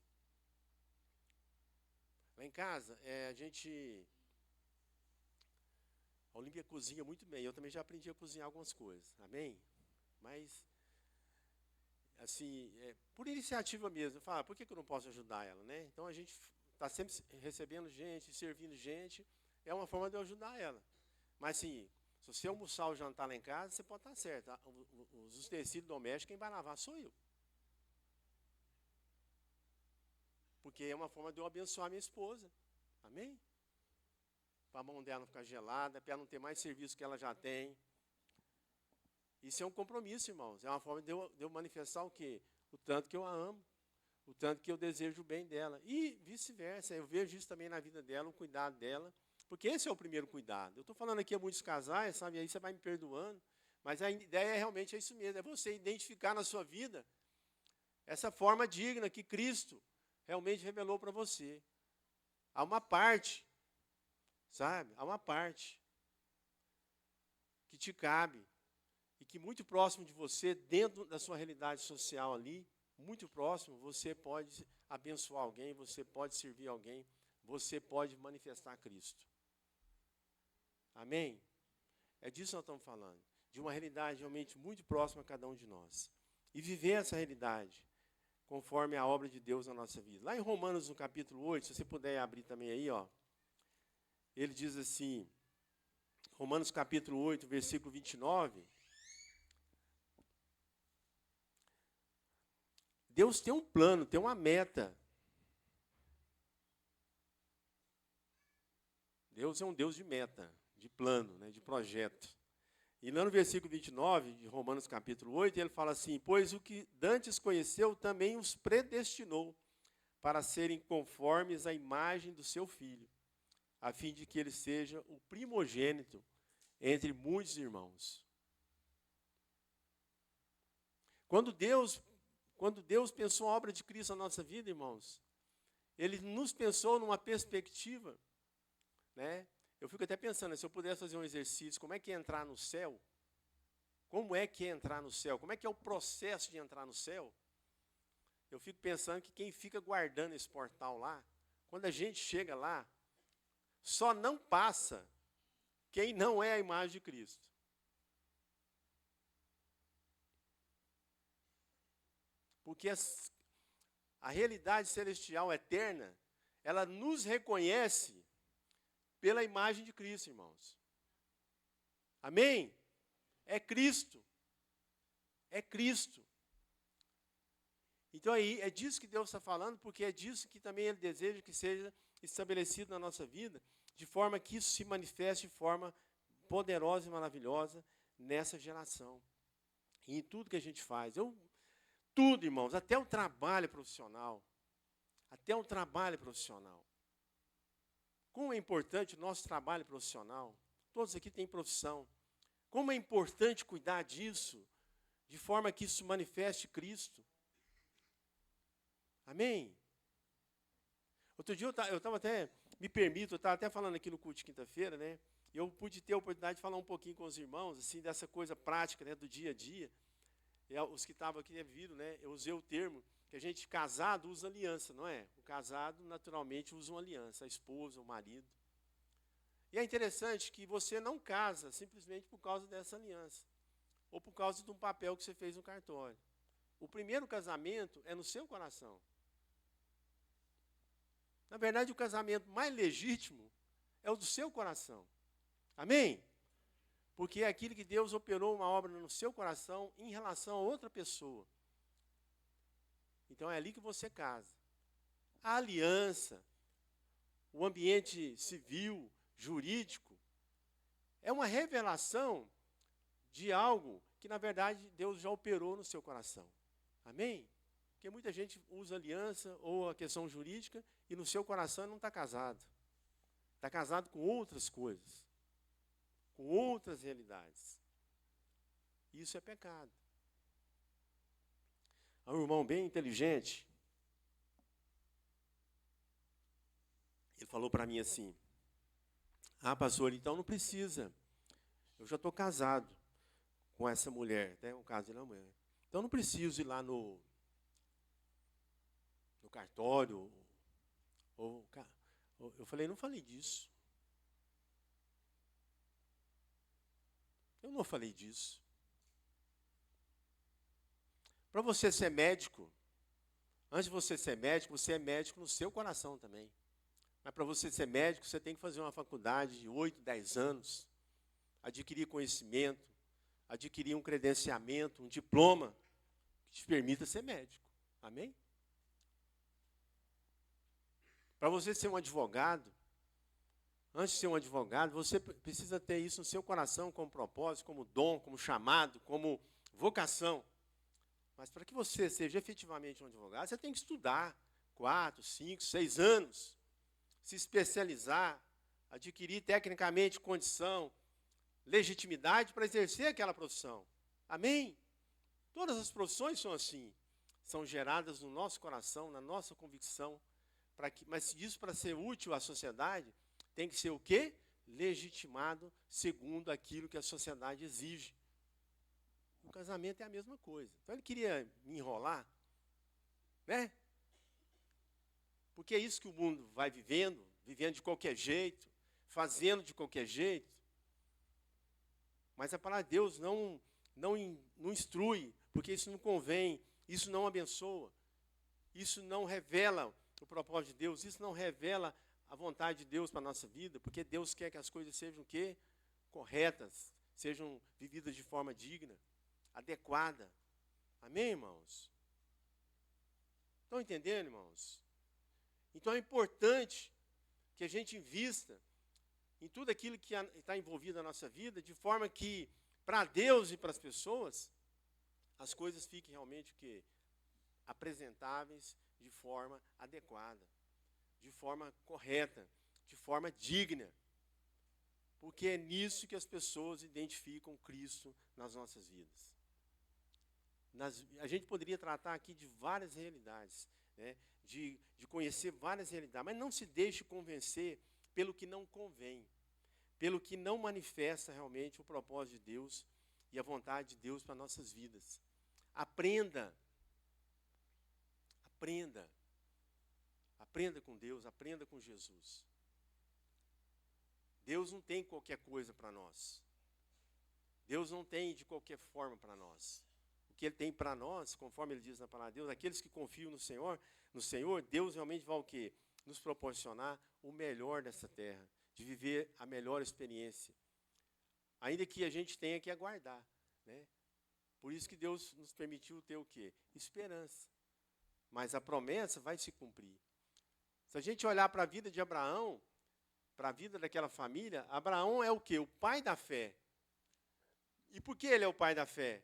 Lá em casa, a Olímpia cozinha muito bem. Eu também já aprendi a cozinhar algumas coisas, amém? Mas, assim, por iniciativa mesmo. Fala, por que eu não posso ajudar ela, né? Então, a gente está sempre recebendo gente, servindo gente. É uma forma de eu ajudar ela. Mas, assim, se você almoçar ou jantar lá em casa, você pode estar certo. Os utensílios domésticos, quem vai lavar sou eu. Porque é uma forma de eu abençoar minha esposa. Amém? Para a mão dela não ficar gelada, para ela não ter mais serviço que ela já tem. Isso é um compromisso, irmãos. É uma forma de eu manifestar o quê? O tanto que eu a amo. O tanto que eu desejo o bem dela. E vice-versa. Eu vejo isso também na vida dela, o cuidado dela. Porque esse é o primeiro cuidado. Eu estou falando aqui a muitos casais, sabe? Aí você vai me perdoando. Mas a ideia realmente é isso mesmo. É você identificar na sua vida essa forma digna que Cristo realmente revelou para você. Há uma parte, sabe? Há uma parte que te cabe e que muito próximo de você, dentro da sua realidade social ali, muito próximo, você pode abençoar alguém, você pode servir alguém, você pode manifestar Cristo. Amém? É disso que nós estamos falando. De uma realidade realmente muito próxima a cada um de nós. E viver essa realidade conforme a obra de Deus na nossa vida. Lá em Romanos, no capítulo 8, se você puder abrir também aí, ó, ele diz assim, Romanos capítulo 8, versículo 29, Deus tem um plano, tem uma meta. Deus é um Deus de meta, de plano, né, de projeto. E lá no versículo 29, de Romanos capítulo 8, ele fala assim, pois o que dantes conheceu também os predestinou para serem conformes à imagem do seu Filho, a fim de que ele seja o primogênito entre muitos irmãos. Quando Deus pensou a obra de Cristo na nossa vida, irmãos, Ele nos pensou numa perspectiva, né? Eu fico até pensando, se eu pudesse fazer um exercício, como é que é entrar no céu? Como é que é entrar no céu? Como é que é o processo de entrar no céu? Eu fico pensando que quem fica guardando esse portal lá, quando a gente chega lá, só não passa quem não é a imagem de Cristo. Porque a realidade celestial eterna, ela nos reconhece pela imagem de Cristo, irmãos. Amém? É Cristo. É Cristo. Então aí, é disso que Deus está falando, porque é disso que também Ele deseja que seja estabelecido na nossa vida, de forma que isso se manifeste de forma poderosa e maravilhosa nessa geração. E em tudo que a gente faz. Tudo, irmãos, até o trabalho profissional. Até o trabalho profissional. Como é importante o nosso trabalho profissional. Todos aqui têm profissão. Como é importante cuidar disso, de forma que isso manifeste Cristo. Amém? Outro dia eu estava até, me permito, eu estava até falando aqui no culto de quinta-feira, né? Eu pude ter a oportunidade de falar um pouquinho com os irmãos, assim, dessa coisa prática, né, do dia a dia. E os que estavam aqui viram, né? Eu usei o termo que a gente, casado, usa aliança, não é? O casado, naturalmente, usa uma aliança, a esposa, o marido. E é interessante que você não casa simplesmente por causa dessa aliança, ou por causa de um papel que você fez no cartório. O primeiro casamento é no seu coração. Na verdade, o casamento mais legítimo é o do seu coração. Amém? Porque é aquilo que Deus operou uma obra no seu coração em relação a outra pessoa. Então é ali que você casa. A aliança, o ambiente civil, jurídico, é uma revelação de algo que, na verdade, Deus já operou no seu coração. Amém? Porque muita gente usa aliança ou a questão jurídica e no seu coração não está casado. Está casado com outras coisas, com outras realidades. Isso é pecado. Há um irmão bem inteligente, ele falou para mim assim: pastor, então não precisa. Eu já estou casado com essa mulher, até o caso dele é uma mulher. Então não preciso ir lá no cartório. Eu falei, não falei disso. Eu não falei disso. Para você ser médico, antes de você ser médico, você é médico no seu coração também. Mas para você ser médico, você tem que fazer uma faculdade de 8, 10 anos, adquirir conhecimento, adquirir um credenciamento, um diploma que te permita ser médico. Amém? Para você ser um advogado, antes de ser um advogado, você precisa ter isso no seu coração como propósito, como dom, como chamado, como vocação. Mas para que você seja efetivamente um advogado, você tem que estudar 4, 5, 6 anos, se especializar, adquirir tecnicamente condição, legitimidade para exercer aquela profissão. Amém? Todas as profissões são assim, são geradas no nosso coração, na nossa convicção. Mas isso, para ser útil à sociedade, tem que ser o quê? Legitimado segundo aquilo que a sociedade exige. O casamento é a mesma coisa. Então ele queria me enrolar, né? Porque é isso que o mundo vai vivendo de qualquer jeito, fazendo de qualquer jeito. Mas a palavra de Deus não instrui, porque isso não convém, isso não abençoa, isso não revela o propósito de Deus, isso não revela a vontade de Deus para a nossa vida, porque Deus quer que as coisas sejam o quê? Corretas, sejam vividas de forma digna, adequada. Amém, irmãos? Estão entendendo, irmãos? Então é importante que a gente invista em tudo aquilo que está envolvido na nossa vida, de forma que, para Deus e para as pessoas, as coisas fiquem realmente o quê? Apresentáveis de forma adequada, de forma correta, de forma digna. Porque é nisso que as pessoas identificam Cristo nas nossas vidas. A gente poderia tratar aqui de várias realidades, né? de conhecer várias realidades, mas não se deixe convencer pelo que não convém, pelo que não manifesta realmente o propósito de Deus e a vontade de Deus para nossas vidas. Aprenda com Deus, aprenda com Jesus. Deus não tem qualquer coisa para nós. Deus não tem de qualquer forma para nós. O que Ele tem para nós, conforme Ele diz na palavra de Deus, aqueles que confiam no Senhor, Deus realmente vai o quê? Nos proporcionar o melhor dessa terra, de viver a melhor experiência. Ainda que a gente tenha que aguardar, né? Por isso que Deus nos permitiu ter o quê? Esperança. Mas a promessa vai se cumprir. Se a gente olhar para a vida de Abraão, para a vida daquela família, Abraão é o quê? O pai da fé. E por que ele é o pai da fé?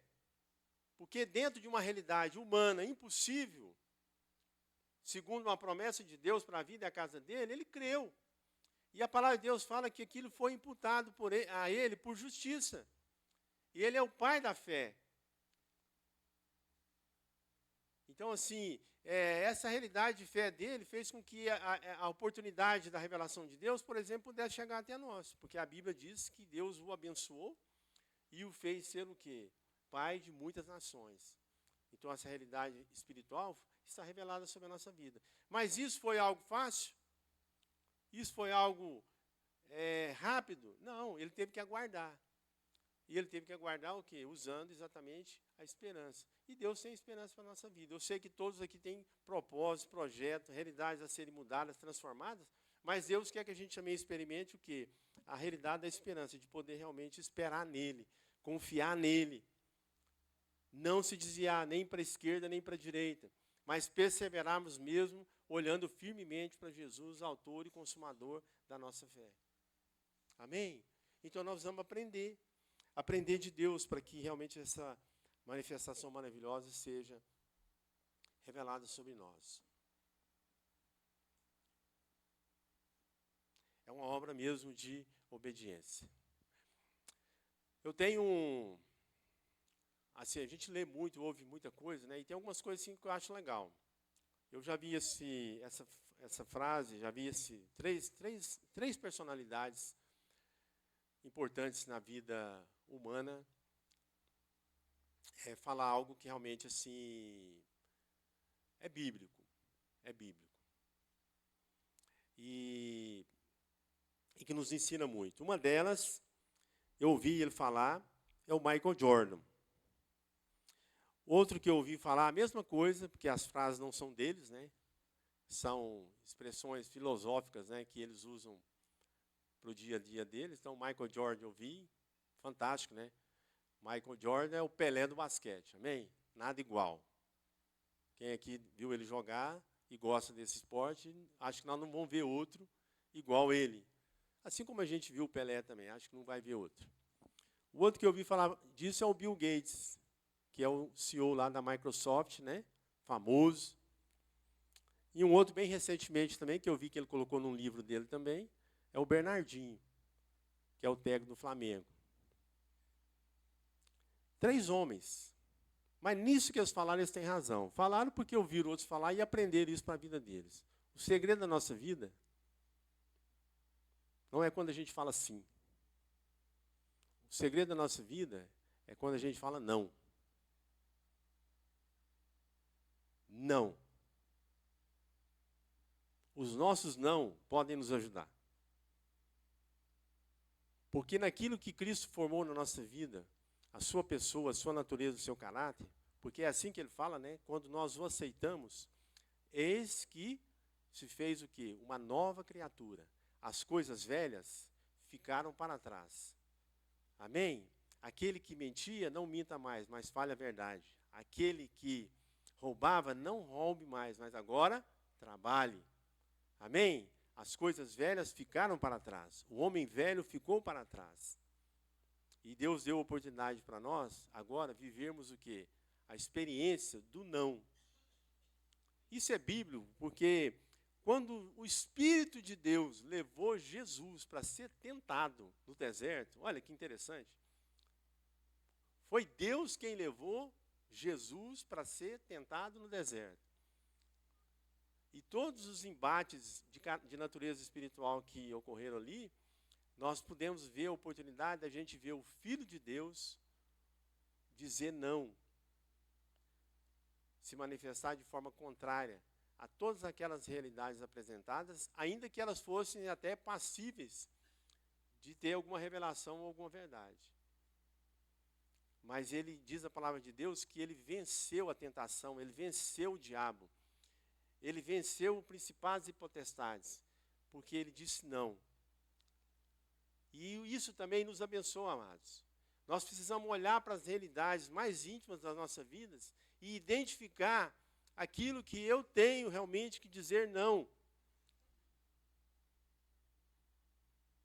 Porque dentro de uma realidade humana impossível, segundo uma promessa de Deus para a vida e a casa dele, ele creu. E a palavra de Deus fala que aquilo foi imputado a ele por justiça. E ele é o pai da fé. Então, assim, essa realidade de fé dele fez com que a oportunidade da revelação de Deus, por exemplo, pudesse chegar até nós. Porque a Bíblia diz que Deus o abençoou e o fez ser o quê? Pai de muitas nações. Então, essa realidade espiritual está revelada sobre a nossa vida. Mas isso foi algo fácil? Isso foi algo rápido? Não, ele teve que aguardar. E ele teve que aguardar o quê? Usando exatamente a esperança. E Deus tem esperança para a nossa vida. Eu sei que todos aqui têm propósitos, projetos, realidades a serem mudadas, transformadas, mas Deus quer que a gente também experimente o quê? A realidade da esperança, de poder realmente esperar nele, confiar nele. Não se desviar nem para a esquerda nem para a direita, mas perseverarmos mesmo olhando firmemente para Jesus, autor e consumador da nossa fé. Amém? Então nós vamos aprender de Deus para que realmente essa manifestação maravilhosa seja revelada sobre nós. É uma obra mesmo de obediência. Eu tenho assim, a gente lê muito, ouve muita coisa, né? E tem algumas coisas assim que eu acho legal. Eu já vi essa frase, já vi três personalidades importantes na vida humana falar algo que realmente assim é bíblico, e que nos ensina muito. Uma delas, eu ouvi ele falar, é o Michael Jordan. Outro que eu ouvi falar a mesma coisa, porque as frases não são deles, né? São expressões filosóficas, né, que eles usam para o dia a dia deles. Então, Michael Jordan eu vi, fantástico, né? Michael Jordan é o Pelé do basquete, amém? Nada igual. Quem aqui viu ele jogar e gosta desse esporte, acho que nós não vamos ver outro igual ele. Assim como a gente viu o Pelé também, acho que não vai ver outro. O outro que eu ouvi falar disso é o Bill Gates, que é o CEO lá da Microsoft, né? Famoso. E um outro bem recentemente também, que eu vi que ele colocou num livro dele também, é o Bernardinho, que é o técnico do Flamengo. 3 homens. Mas nisso que eles falaram, eles têm razão. Falaram porque ouviram outros falar e aprenderam isso para a vida deles. O segredo da nossa vida não é quando a gente fala sim. O segredo da nossa vida é quando a gente fala não. Não. Os nossos não podem nos ajudar. Porque naquilo que Cristo formou na nossa vida, a sua pessoa, a sua natureza, o seu caráter, porque é assim que ele fala, né? Quando nós o aceitamos, eis que se fez o quê? Uma nova criatura. As coisas velhas ficaram para trás. Amém? Aquele que mentia, não minta mais, mas fale a verdade. Aquele que roubava, não roube mais, mas agora trabalhe. Amém? As coisas velhas ficaram para trás. O homem velho ficou para trás. E Deus deu oportunidade para nós, agora, vivermos o quê? A experiência do não. Isso é bíblico, porque quando o Espírito de Deus levou Jesus para ser tentado no deserto, olha que interessante. Foi Deus quem levou Jesus para ser tentado no deserto. E todos os embates de natureza espiritual que ocorreram ali, nós pudemos ver a oportunidade da gente ver o Filho de Deus dizer não, se manifestar de forma contrária a todas aquelas realidades apresentadas, ainda que elas fossem até passíveis de ter alguma revelação ou alguma verdade. Mas ele diz a palavra de Deus que ele venceu a tentação, ele venceu o diabo, ele venceu principados e potestades, porque ele disse não. E isso também nos abençoa, amados. Nós precisamos olhar para as realidades mais íntimas das nossas vidas e identificar aquilo que eu tenho realmente que dizer não.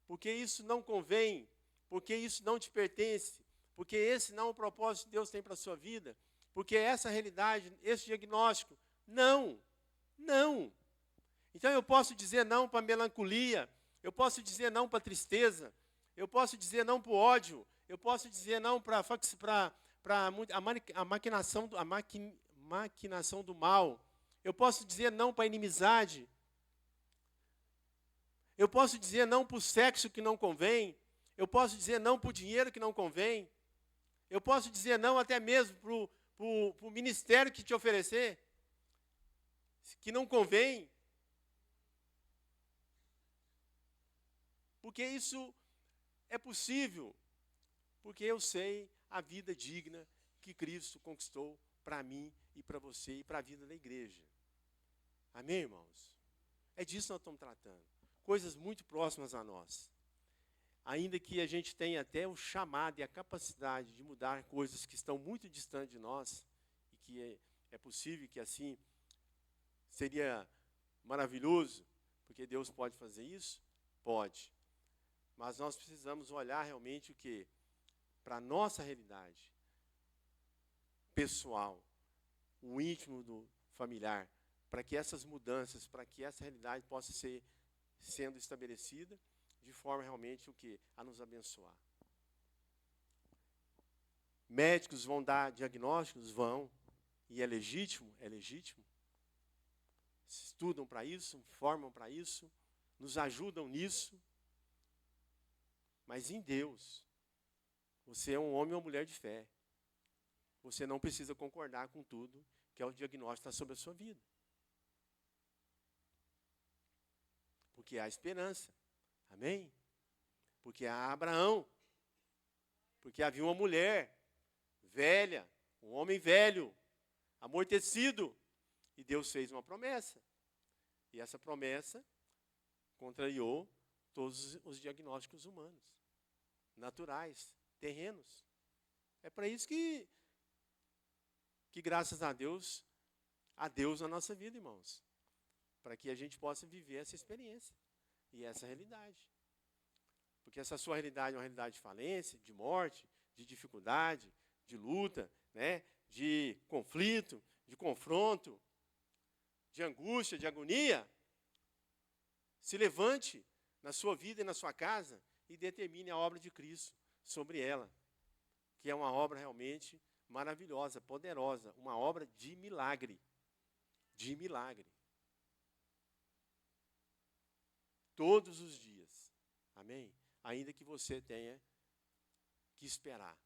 Porque isso não convém, porque isso não te pertence, porque esse não é o propósito que Deus tem para a sua vida, porque essa realidade, esse diagnóstico, não. Então eu posso dizer não para a melancolia, eu posso dizer não para a tristeza, eu posso dizer não para o ódio, eu posso dizer não para a maquinação do mal, eu posso dizer não para a inimizade, eu posso dizer não para o sexo que não convém, eu posso dizer não para o dinheiro que não convém, eu posso dizer não até mesmo para o ministério que te oferecer, que não convém. Porque isso é possível, porque eu sei a vida digna que Cristo conquistou para mim e para você e para a vida da igreja. Amém, irmãos? É disso que nós estamos tratando. Coisas muito próximas a nós. Ainda que a gente tenha até o chamado e a capacidade de mudar coisas que estão muito distantes de nós, e que é possível que assim seria maravilhoso, porque Deus pode fazer isso? Pode. Mas nós precisamos olhar realmente o quê? Para a nossa realidade pessoal, o íntimo do familiar, para que essas mudanças, para que essa realidade possa ser sendo estabelecida de forma realmente o quê? A nos abençoar. Médicos vão dar diagnósticos? Vão. E é legítimo? É legítimo. Estudam para isso, formam para isso, nos ajudam nisso. Mas em Deus, você é um homem ou mulher de fé. Você não precisa concordar com tudo que é o diagnóstico sobre a sua vida. Porque há esperança. Amém? Porque há Abraão. Porque havia uma mulher velha, um homem velho, amortecido. E Deus fez uma promessa. E essa promessa contrariou todos os diagnósticos humanos, naturais, terrenos. É para isso que graças a Deus na nossa vida, irmãos. Para que a gente possa viver essa experiência e essa realidade. Porque essa sua realidade é uma realidade de falência, de morte, de dificuldade, de luta, né? De conflito, de confronto, de angústia, de agonia. Se levante na sua vida e na sua casa e determine a obra de Cristo sobre ela, que é uma obra realmente maravilhosa, poderosa, uma obra de milagre. De milagre. Todos os dias. Amém? Ainda que você tenha que esperar.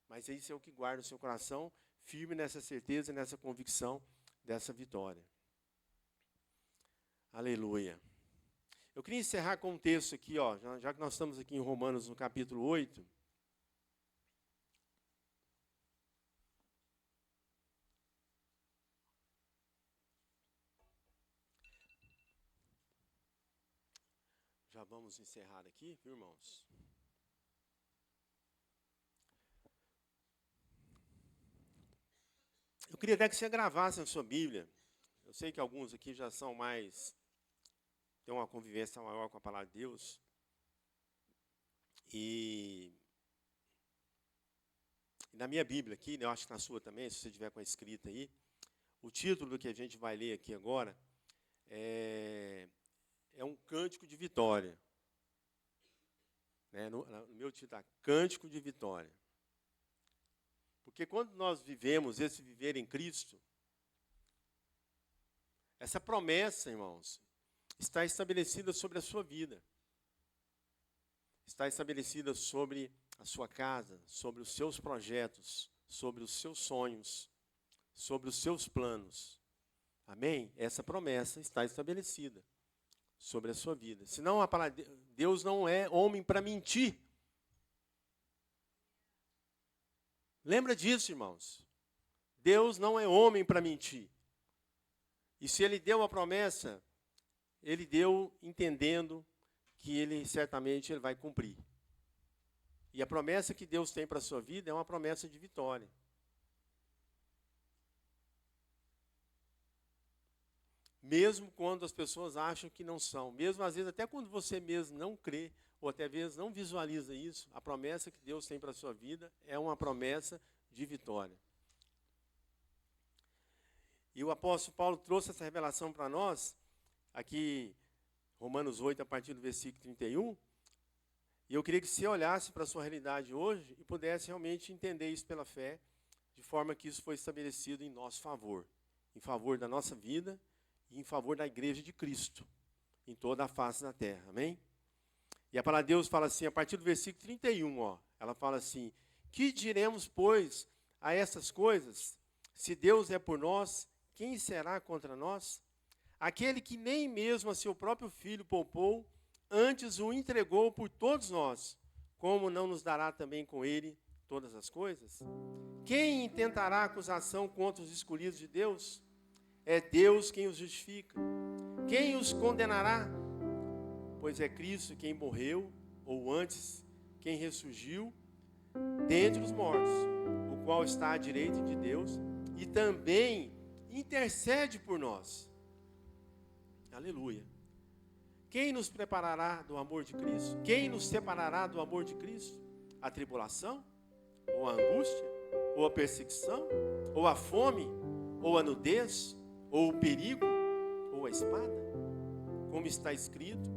Mas isso é o que guarda o seu coração firme nessa certeza, nessa convicção dessa vitória. Aleluia. Eu queria encerrar com um texto aqui, ó, já que nós estamos aqui em Romanos, no capítulo 8. Já vamos encerrar aqui, viu, irmãos? Eu queria até que você gravasse na sua Bíblia. Eu sei que alguns aqui já são mais... têm uma convivência maior com a palavra de Deus. E na minha Bíblia aqui, eu acho que na sua também, se você tiver com a escrita aí, o título do que a gente vai ler aqui agora é um cântico de vitória. Né? No meu título é Cântico de Vitória. Porque quando nós vivemos esse viver em Cristo, essa promessa, irmãos, está estabelecida sobre a sua vida. Está estabelecida sobre a sua casa, sobre os seus projetos, sobre os seus sonhos, sobre os seus planos. Amém? Essa promessa está estabelecida sobre a sua vida. Senão, a palavra, Deus não é homem para mentir. Lembra disso, irmãos? Deus não é homem para mentir. E se Ele deu uma promessa, Ele deu entendendo que Ele certamente vai cumprir. E a promessa que Deus tem para a sua vida é uma promessa de vitória. Mesmo quando as pessoas acham que não são, mesmo às vezes até quando você mesmo não crê, ou até vezes não visualiza isso, a promessa que Deus tem para a sua vida é uma promessa de vitória. E o apóstolo Paulo trouxe essa revelação para nós, aqui, Romanos 8, a partir do versículo 31, e eu queria que você olhasse para a sua realidade hoje e pudesse realmente entender isso pela fé, de forma que isso foi estabelecido em nosso favor, em favor da nossa vida e em favor da igreja de Cristo, em toda a face da terra, amém? E a palavra de Deus fala assim, a partir do versículo 31, ó, ela fala assim, que diremos, pois, a essas coisas? Se Deus é por nós, quem será contra nós? Aquele que nem mesmo a seu próprio filho poupou, antes o entregou por todos nós, como não nos dará também com ele todas as coisas? Quem intentará acusação contra os escolhidos de Deus? É Deus quem os justifica. Quem os condenará? Pois é Cristo quem morreu, ou antes, quem ressurgiu dentre os mortos, o qual está à direita de Deus e também intercede por nós. Aleluia. Quem nos preparará do amor de Cristo? Quem nos separará do amor de Cristo? A tribulação? Ou a angústia? Ou a perseguição? Ou a fome? Ou a nudez? Ou o perigo? Ou a espada? Como está escrito,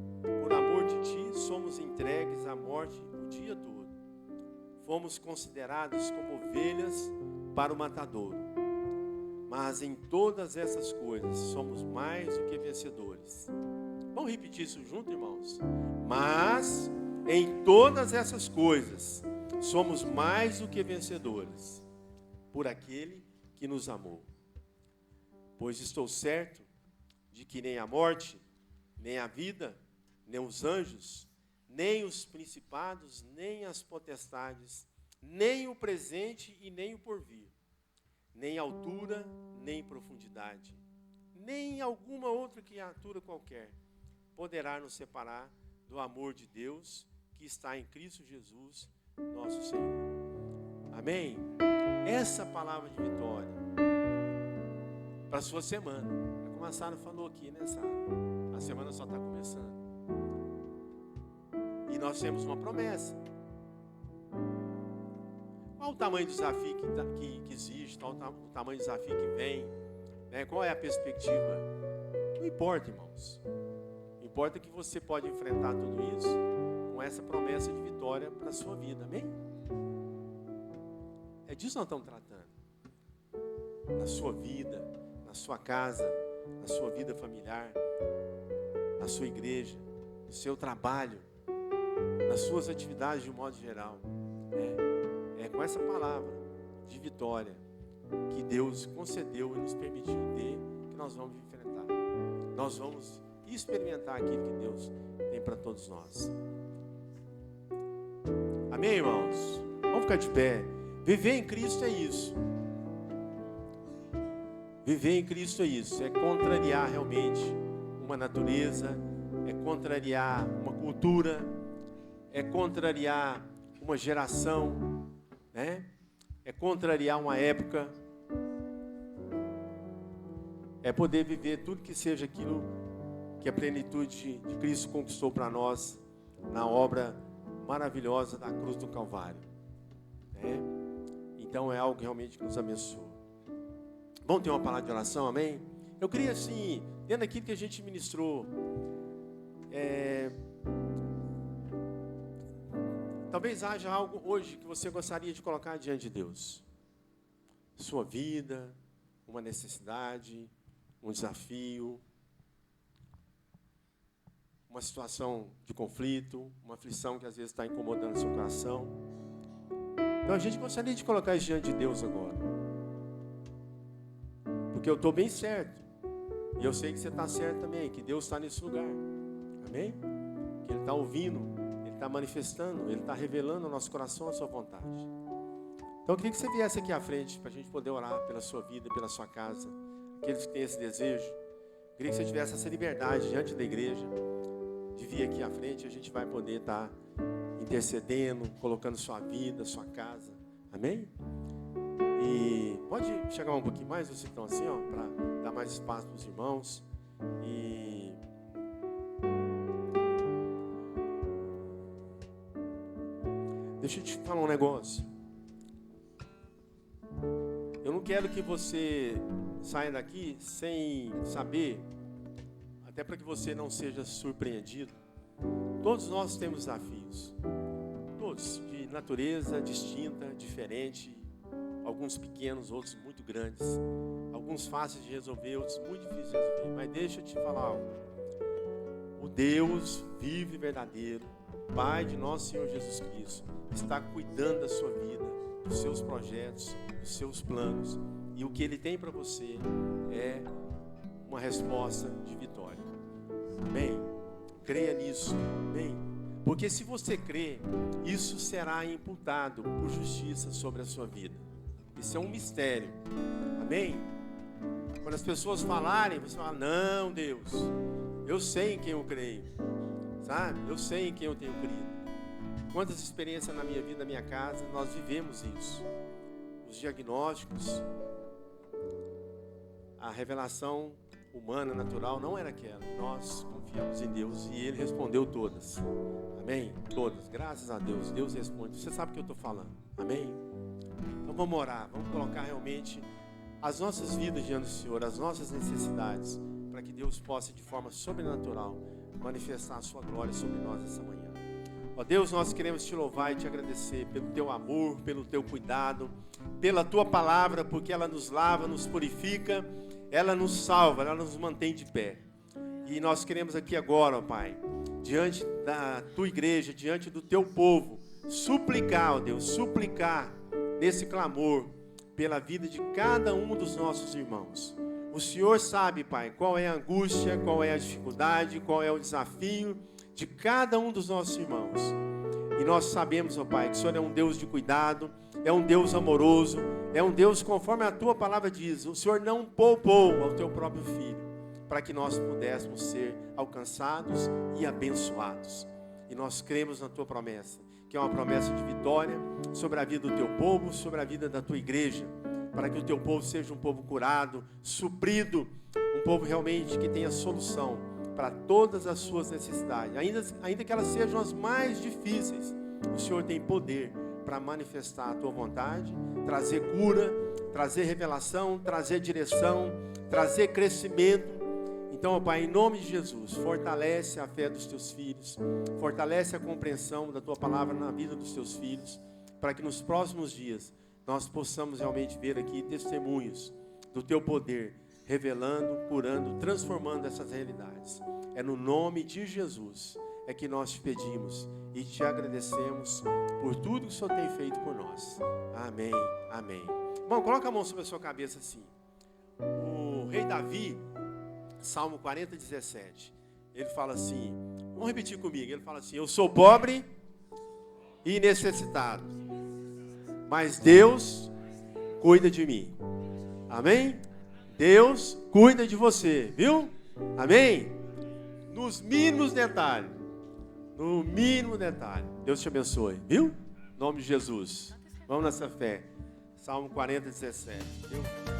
por amor de ti somos entregues à morte o dia todo. Fomos considerados como ovelhas para o matadouro. Mas em todas essas coisas somos mais do que vencedores. Vamos repetir isso junto, irmãos? Mas em todas essas coisas somos mais do que vencedores por aquele que nos amou. Pois estou certo de que nem a morte, nem a vida, nem os anjos, nem os principados, nem as potestades, nem o presente e nem o porvir, nem altura, nem profundidade, nem alguma outra criatura qualquer poderá nos separar do amor de Deus que está em Cristo Jesus, nosso Senhor. Amém? Essa palavra de vitória para a sua semana. É como a Sara falou aqui, né, Sara? A semana só está começando. E nós temos uma promessa. Qual o tamanho do desafio que existe? Qual o tamanho do desafio que vem? Né? Qual é a perspectiva? Não importa, irmãos. Importa que você pode enfrentar tudo isso com essa promessa de vitória para a sua vida. Amém? É disso que nós estamos tratando. Na sua vida, na sua casa, na sua vida familiar, na sua igreja, no seu trabalho, nas suas atividades de um modo geral. É com essa palavra de vitória que Deus concedeu e nos permitiu ter, que nós vamos enfrentar. Nós vamos experimentar aquilo que Deus tem para todos nós. Amém, irmãos? Vamos ficar de pé. Viver em Cristo é isso. Viver em Cristo é isso. É contrariar realmente uma natureza, é contrariar uma cultura, é contrariar uma geração, né? É contrariar uma época. É poder viver tudo que seja aquilo que a plenitude de Cristo conquistou para nós na obra maravilhosa da cruz do Calvário, né? Então é algo realmente que nos abençoa. Vamos ter uma palavra de oração, amém? Eu queria assim, dentro daquilo que a gente ministrou, talvez haja algo hoje que você gostaria de colocar diante de Deus. Sua vida, uma necessidade, um desafio, uma situação de conflito, uma aflição que às vezes está incomodando seu coração. Então a gente gostaria de colocar isso diante de Deus agora. Porque eu estou bem certo. E eu sei que você está certo também, que Deus está nesse lugar. Amém? Que Ele está ouvindo, Ele está manifestando, Ele está revelando ao nosso coração a sua vontade. Então eu queria que você viesse aqui à frente para a gente poder orar pela sua vida, pela sua casa. Aqueles que têm esse desejo. Eu queria que você tivesse essa liberdade diante da igreja de vir aqui à frente, a gente vai poder estar intercedendo, colocando sua vida, sua casa. Amém? E pode chegar um pouquinho mais, vocês estão assim, ó, para dar mais espaço para os irmãos. E deixa eu te falar um negócio. Eu não quero que você saia daqui sem saber, até para que você não seja surpreendido. Todos nós temos desafios. Todos, de natureza distinta, diferente. Alguns pequenos, outros muito grandes. Alguns fáceis de resolver, outros muito difíceis de resolver. Mas deixa eu te falar algo. O Deus vivo e verdadeiro, Pai de nosso Senhor Jesus Cristo, está cuidando da sua vida, dos seus projetos, dos seus planos. E o que Ele tem para você é uma resposta de vitória. Amém? Creia nisso. Amém? Porque se você crer, isso será imputado por justiça sobre a sua vida. Isso é um mistério. Amém? Quando as pessoas falarem, você fala, não, Deus, eu sei em quem eu creio. Sabe? Eu sei em quem eu tenho crido. Quantas experiências na minha vida, na minha casa, nós vivemos isso. Os diagnósticos, a revelação humana, natural, não era aquela. Nós confiamos em Deus e Ele respondeu todas. Amém? Todas. Graças a Deus. Deus responde. Você sabe o que eu estou falando. Amém? Então vamos orar. Vamos colocar realmente as nossas vidas diante do Senhor, as nossas necessidades, para que Deus possa, de forma sobrenatural, manifestar a sua glória sobre nós essa manhã. Ó Deus, nós queremos te louvar e te agradecer pelo teu amor, pelo teu cuidado, pela tua palavra, porque ela nos lava, nos purifica, ela nos salva, ela nos mantém de pé. E nós queremos aqui agora, ó Pai, diante da tua igreja, diante do teu povo, suplicar, ó Deus, suplicar nesse clamor pela vida de cada um dos nossos irmãos. O Senhor sabe, Pai, qual é a angústia, qual é a dificuldade, qual é o desafio de cada um dos nossos irmãos. E nós sabemos, ó Pai, que o Senhor é um Deus de cuidado, é um Deus amoroso, é um Deus conforme a tua palavra diz. O Senhor não poupou ao teu próprio Filho, para que nós pudéssemos ser alcançados e abençoados. E nós cremos na tua promessa, que é uma promessa de vitória sobre a vida do teu povo, sobre a vida da tua igreja, para que o teu povo seja um povo curado, suprido, um povo realmente que tenha solução para todas as suas necessidades, ainda que elas sejam as mais difíceis. O Senhor tem poder para manifestar a tua vontade, trazer cura, trazer revelação, trazer direção, trazer crescimento. Então, ó Pai, em nome de Jesus, fortalece a fé dos teus filhos, fortalece a compreensão da tua palavra na vida dos teus filhos, para que nos próximos dias nós possamos realmente ver aqui testemunhos do teu poder, revelando, curando, transformando essas realidades. É no nome de Jesus é que nós te pedimos e te agradecemos por tudo que o Senhor tem feito por nós. Amém, amém. Bom, coloca a mão sobre a sua cabeça assim. O rei Davi, Salmo 40, 17, ele fala assim, vamos repetir comigo, ele fala assim: eu sou pobre e necessitado, mas Deus cuida de mim. Amém? Deus cuida de você, viu? Amém? Nos mínimos detalhes. No mínimo detalhe. Deus te abençoe, viu? Em nome de Jesus. Vamos nessa fé. Salmo 40, 17. Viu?